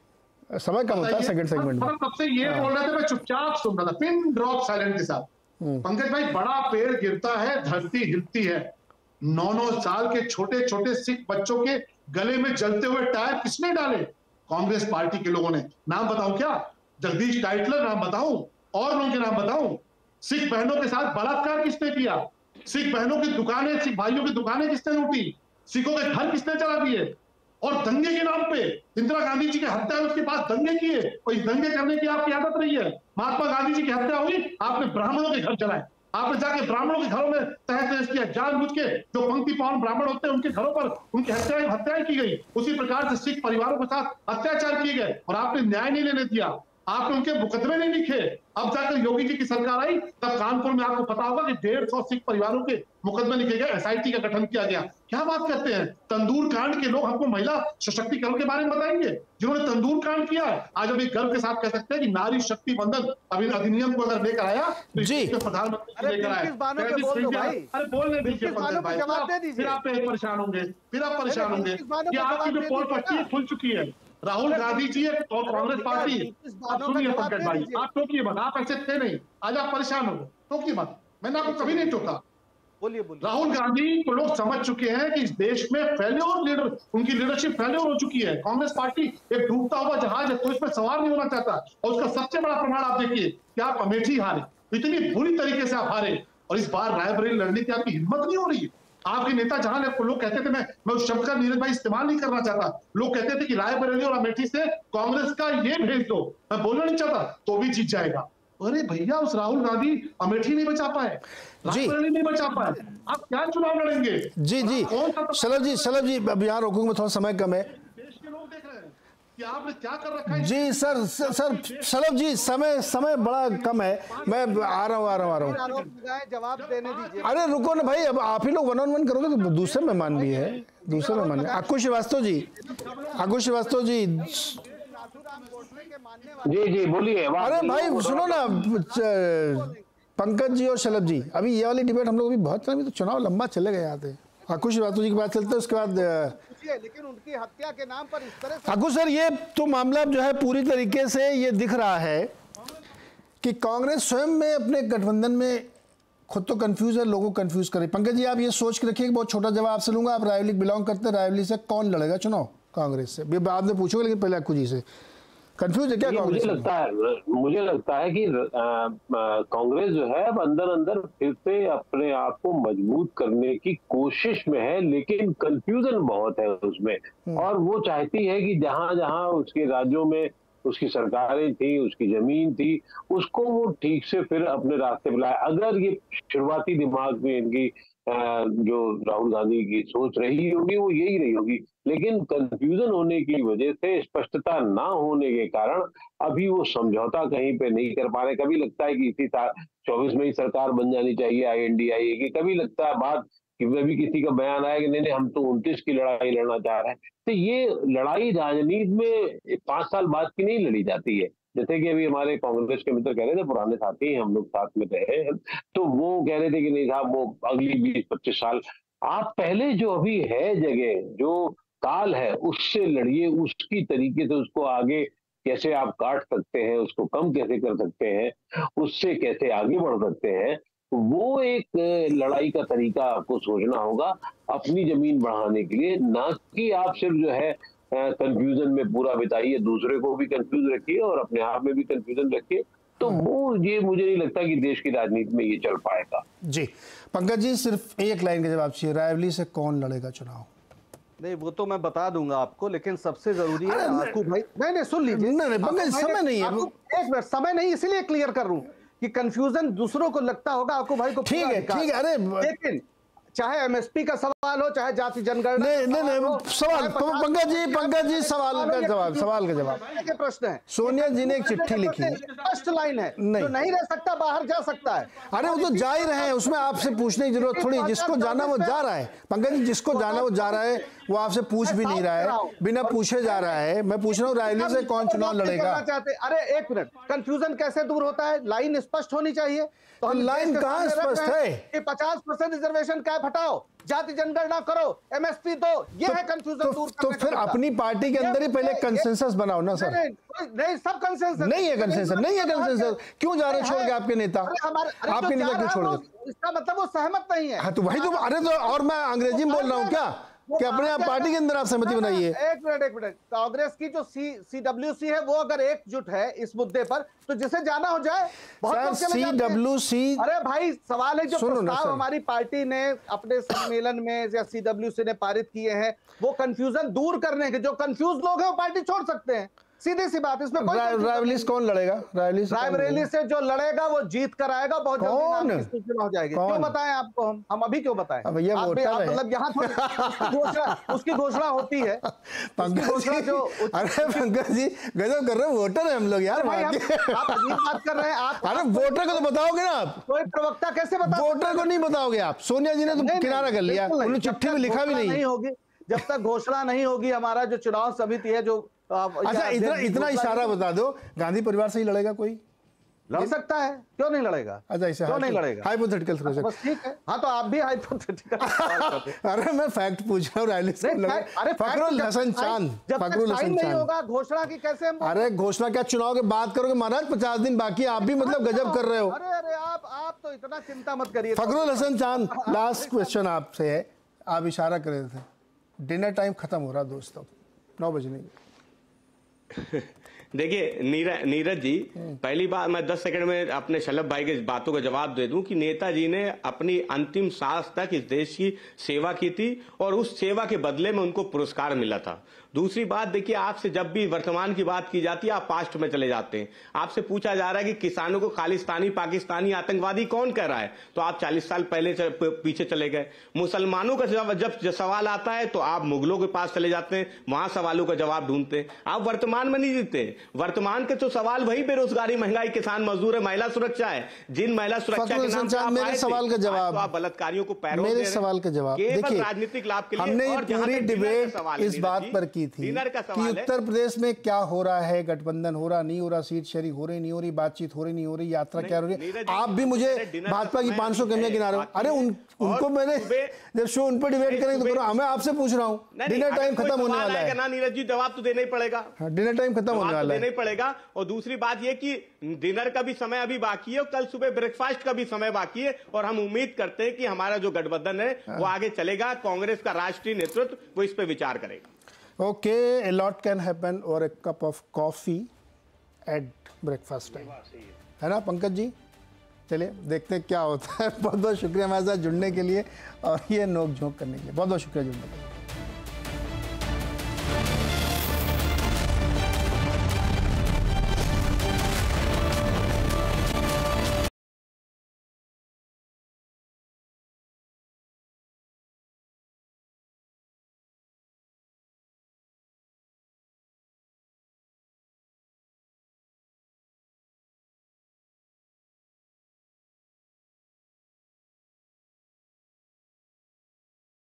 समय कम होता है सेकंड सेगमेंट में। तब से ये बोल रहे थे, मैं चुपचाप सुन रहा था, पिन ड्रॉप साइलेंट के साथ। पंकज भाई, बड़ा पेड़ गिरता है धरती हिलती है। 9-9 साल के छोटे छोटे सिख बच्चों के गले में जलते हुए टायर किसने डाले? कांग्रेस पार्टी के लोगों ने। नाम बताऊं क्या? जगदीश टाइटलर नाम बताऊं, और लोगों के नाम बताऊं? सिख बहनों के साथ बलात्कार किसने किया? सिख बहनों की दुकानें, सिख भाइयों की दुकानें किसने लूटी? सिखों के घर किसने चला दिए? और दंगे के नाम पे इंदिरा गांधी जी की हत्या, उसके बाद दंगे किए, और इस दंगे करने की आपकी आदत रही है। महात्मा गांधी जी की हत्या हुई, आपने ब्राह्मणों के घर चलाए, आपने जाके ब्राह्मणों के घरों में तहस किया, जानबूझ के जो पंक्ति पावन ब्राह्मण होते हैं उनके घरों पर उनकी हत्याएं की गई। उसी प्रकार से सिख परिवारों के साथ अत्याचार किए गए, और आपने न्याय नहीं लेने दिया, आपने उनके मुकदमे नहीं लिखे। अब जाकर योगी जी की सरकार आई, तब कानपुर में आपको पता होगा कि 150 सिख परिवारों के मुकदमे लिखे गए, एसआईटी का गठन किया गया। क्या बात करते हैं? तंदूर कांड के लोग हमको महिला सशक्तिकरण के बारे में बताएंगे, जिन्होंने तंदूर कांड किया है। आज अभी गर्व के साथ कह सकते हैं कि नारी शक्ति बंधन अधिनियम को अगर लेकर आया तो जी प्रधानमंत्री लेकर आए। अरे बोलने दीजिए फिर आप परेशान होंगे, कि आपकी जो पोल पट्टी खुल चुकी है। राहुल गांधी जी और कांग्रेस पार्टी, आप सुनिए पंकज भाई, आप टोकिए मत, आप ऐसे थे नहीं, आज आप परेशान हो गए, टोकिए मत, मैंने आपको कभी नहीं टोका। बोलिए। राहुल गांधी को लोग समझ चुके हैं कि इस देश में फेल्योर लीडर, उनकी लीडरशिप फेल्योर हो चुकी है। कांग्रेस पार्टी एक डूबता हुआ जहाज है, तो इसमें सवार नहीं होना चाहता, और उसका सबसे बड़ा प्रमाण आप देखिए कि आप अमेठी हारे, इतनी बुरी तरीके से आप हारे, और इस बार रायबरेली लड़ने की आपकी हिम्मत नहीं हो रही है। आपके नेता जहां लोग कहते थे, मैं उस शब्द का नीरज भाई इस्तेमाल नहीं करना चाहता, लोग कहते थे कि रायबरेली और अमेठी से कांग्रेस का ये भेज दो, मैं बोलना नहीं चाहता, तो भी जीत जाएगा। अरे भैया, उस राहुल गांधी अमेठी नहीं बचा पाए, रायबरेली नहीं बचा पाए, आप क्या चुनाव लड़ेंगे? जी सलभ जी अब यहाँ रोकूंगा, थोड़ा समय कम है। देश के लोग देख रहे हैं कि आपने क्या कर रखा है। जी सर सलभ जी समय बड़ा कम है, मैं आ रहा हूँ। जवाब देने दीजिए। अरे रुको ना भाई, अब आप ही लोग 1-on-1 करोगे तो दूसरे मेहमान भी है, दूसरे मेहमान। अक्कू श्रीवास्तव जी जी बोलिए। अरे भाई सुनो ना, पंकज जी और शलभ जी, अभी ये वाली डिबेट हम लोग अभी बहुत अभी तो चुनाव लंबा चले गए आते। अक्कू श्रीवास्तव जी की बात चलते हैं, उसके बाद लेकिन उनकी हत्या के नाम पर इस तरह से। अक्कू सर, ये तो मामला जो है पूरी तरीके से ये दिख रहा है कि कांग्रेस स्वयं में अपने गठबंधन में खुद तो कंफ्यूज है, लोगों को कंफ्यूज करे। पंकज जी आप ये सोच के रखिए, बहुत छोटा जवाब आपसे लूंगा, आप रायबरेली बिलोंग करते हैं, रायबरेली से कौन लड़ेगा चुनाव कांग्रेस से? बाद में पूछोगे, लेकिन पहले अक्कू जी से कंफ्यूज है क्या कांग्रेस? मुझे लगता है कि कांग्रेस जो है अब अंदर फिर से अपने आप को मजबूत करने की कोशिश में है, लेकिन कंफ्यूजन बहुत है उसमें, और वो चाहती है कि जहां जहां उसके राज्यों में उसकी सरकारें थी, उसकी जमीन थी, उसको वो ठीक से फिर अपने रास्ते पे लाए। अगर ये शुरुआती दिमाग में इनकी जो राहुल गांधी की सोच रही होगी वो यही रही होगी, लेकिन कंफ्यूजन होने की वजह से, स्पष्टता ना होने के कारण अभी वो समझौता कहीं पे नहीं कर पा रहे। कभी लगता है कि इसी 24 में ही सरकार बन जानी चाहिए INDIA की, कभी लगता है बात कि कभी किसी का बयान आया कि नहीं हम तो 29 की लड़ाई लड़ना चाह रहे हैं। तो ये लड़ाई राजनीति में 5 साल बाद की नहीं लड़ी जाती है। जैसे कि अभी हमारे कांग्रेस के मित्र कह रहे थे, पुराने साथी हम लोग साथ में रहे हैं, तो वो कह रहे थे कि नहीं साहब वो अगली 20-25 साल आप पहले जो अभी है जगह, जो काल है, उससे लड़िए, उसकी तरीके से उसको आगे कैसे आप काट सकते हैं, उसको कम कैसे कर सकते हैं, उससे कैसे आगे बढ़ सकते हैं, वो एक लड़ाई का तरीका आपको सोचना होगा अपनी जमीन बढ़ाने के लिए, ना कि आप सिर्फ जो है कंफ्यूजन में पूरा बिताइए, दूसरे को भी कंफ्यूज रखिए और अपने आप में भी कंफ्यूजन रखिए। तो वो ये मुझे नहीं लगता कि देश की राजनीति में ये चल पाएगा। जी पंकज जी, सिर्फ एक लाइन का जवाब चाहिए, रायबरेली से कौन लड़ेगा चुनाव? नहीं वो तो मैं बता दूंगा आपको, लेकिन सबसे जरूरी है आपको भाई, नहीं सुन लीजिए, नहीं पंकज समय नहीं है, एक मिनट, समय नहीं, इसीलिए क्लियर कर रहा हूं कि कंफ्यूजन दूसरों को लगता होगा, आपको भाई को ठीक है। अरे लेकिन चाहे एमएसपी का सवाल हो, चाहे जाति जनगणना, नहीं सवाल पंकज जी सवाल का जवाब के प्रश्न है। सोनिया जी ने एक चिट्ठी लिखी, फर्स्ट लाइन है, जो नहीं रह सकता बाहर जा सकता है। अरे वो तो जा ही रहे हैं, उसमें आपसे पूछने की जरूरत थोड़ी, जिसको जाना वो जा रहा है पंकज जी, जिसको जाना वो जा रहा है, वो आपसे पूछ भी नहीं रहा है, बिना पूछे जा रहा है। मैं पूछ रहा हूँ रायबरेली से कौन चुनाव लड़ेगा? अरे एक मिनट, कंफ्यूजन कैसे दूर होता है? लाइन स्पष्ट होनी चाहिए। तो लाइन कहाँ स्पष्ट है कि 50% रिजर्वेशन कैप हटाओ, जाति जनगणना करो, एमएसपी दो, ये है कंफ्यूजन दूर तो फिर अपनी पार्टी के अंदर ही पहले कंसेंसस बनाओ ना सर। नहीं सब कंसेंसस नहीं है, कंसेंसस क्यों जा रहे छोड़ के आपके नेता? आपके नेता क्यों छोड़ गए? इसका मतलब वो सहमत नहीं है। हाँ तो वही तो, अरे तो और मैं अंग्रेजी में बोल रहा हूँ क्या कि अपने आप पार्टी के अंदर आप सहमति बनाइए? एक मिनट, कांग्रेस की जो सीडब्ल्यूसी है वो अगर एकजुट है इस मुद्दे पर, तो जिसे जाना हो जाए। बहुत सीडब्ल्यूसी, अरे भाई सवाल है, जो प्रस्ताव हमारी पार्टी ने अपने सम्मेलन में या सीडब्ल्यूसी ने पारित किए हैं, वो कंफ्यूजन दूर करने के, जो कंफ्यूज लोग हैं वो पार्टी छोड़ सकते हैं, सीधी सी बात। इसमें रायबरेली से कौन लड़ेगा? रायबरेली से जो लड़ेगा वो जीत कर आएगा, बहुत जल्दी सूचना हो जाएगी। क्यों बताएं आपको, हम अभी क्यों बताएं? मतलब यहाँ उसकी घोषणा होती है। अरे पंकज जी गजब कर रहे हैं, वोटर है हम लोग यार। आप अजीब बात कर रहे हैं आप। अरे वोटर को तो बताओगे ना आप, कोई प्रवक्ता कैसे बताओगे? वोटर को नहीं बताओगे आप। सोनिया जी ने तो किनारा कर लिया, उन्होंने चिट्ठी में लिखा भी नहीं होगी, जब तक घोषणा नहीं होगी। हमारा जो चुनाव समिति है जो, अच्छा इतना इशारा बता दो, गांधी परिवार से ही लड़ेगा कोई? लड़ सकता है, क्यों नहीं लड़ेगा? अच्छा ऐसे क्यों नहीं लड़ेगा? हाइपोथेटिकल थ्रो, बस ठीक है। हाँ तो आप भी हाइपोथेटिकल। अरे मैं फैक्ट पूछ रहा हूँ रायबरेली से। अरे फखरुल हसन चांद, फखरुल हसन नहीं होगा घोषणा की कैसे हम? अरे घोषणा क्या, चुनाव के बाद करोगे महाराज, 50 दिन बाकी है, आप भी मतलब गजब कर रहे हो। अरे आप तो इतना चिंता मत करिए। फखरुल हसन चांद, लास्ट क्वेश्चन आपसे है, आप इशारा कर रहे थे, डिनर टाइम खत्म हो रहा दोस्तों, 9 बजने। देखिए नीरज जी, पहली बात मैं 10 सेकंड में अपने शलभ भाई के बातों का जवाब दे दूं कि नेताजी ने अपनी अंतिम सांस तक इस देश की सेवा की थी और उस सेवा के बदले में उनको पुरस्कार मिला था। दूसरी बात देखिए, आपसे जब भी वर्तमान की बात की जाती है आप पास्ट में चले जाते हैं। आपसे पूछा जा रहा है कि किसानों को खालिस्तानी, पाकिस्तानी, आतंकवादी कौन कह रहा है, तो आप 40 साल पहले पीछे चले गए। मुसलमानों का जब सवाल आता है तो आप मुगलों के पास चले जाते हैं, वहां सवालों का जवाब ढूंढते हैं। आप वर्तमान में नहीं जीते। वर्तमान के तो सवाल वही बेरोजगारी, महंगाई, किसान मजदूर है, महिला सुरक्षा है। जिन महिला सुरक्षा के नाम पे मेरे सवाल का जवाब, आप बलात्कारियों को पैरों मेरे सवाल का जवाब देखिए, राजनीतिक लाभ के लिए हमने पूरी डिबेट इस बात पर की थी कि उत्तर प्रदेश में क्या हो रहा है, गठबंधन हो रहा नहीं हो रहा, सीट शेयरिंग हो रही नहीं हो रही, बातचीत हो रही नहीं हो रही, यात्रा क्या हो रही है। आप भी मुझे भाजपा की 500 कमियां गिना रहे हो। अरे उनको मैंने जब शो उन पर डिबेट करेंगे तो मैं आपसे पूछ रहा हूँ, डिनर टाइम खत्म होने वाला है ना नीरज जी, जवाब तो देना ही पड़ेगा। डिनर टाइम खत्म होने वाला है, देना ही पड़ेगा। और दूसरी बात ये कि डिनर का भी समय अभी बाकी है और कल सुबह ब्रेकफास्ट का भी समय बाकी है, और हम उम्मीद करते हैं कि हमारा जो गठबंधन है वो आगे चलेगा। कांग्रेस का राष्ट्रीय नेतृत्व वो इस पे विचार करेगा। Okay, a lot can happen over a cup of coffee at breakfast time, है ना पंकज जी? चलिए देखते हैं क्या होता है। बहुत बहुत शुक्रिया हमारे साथ जुड़ने के लिए और ये नोक झोंक करने के लिए, बहुत बहुत शुक्रिया जुड़ने के लिए।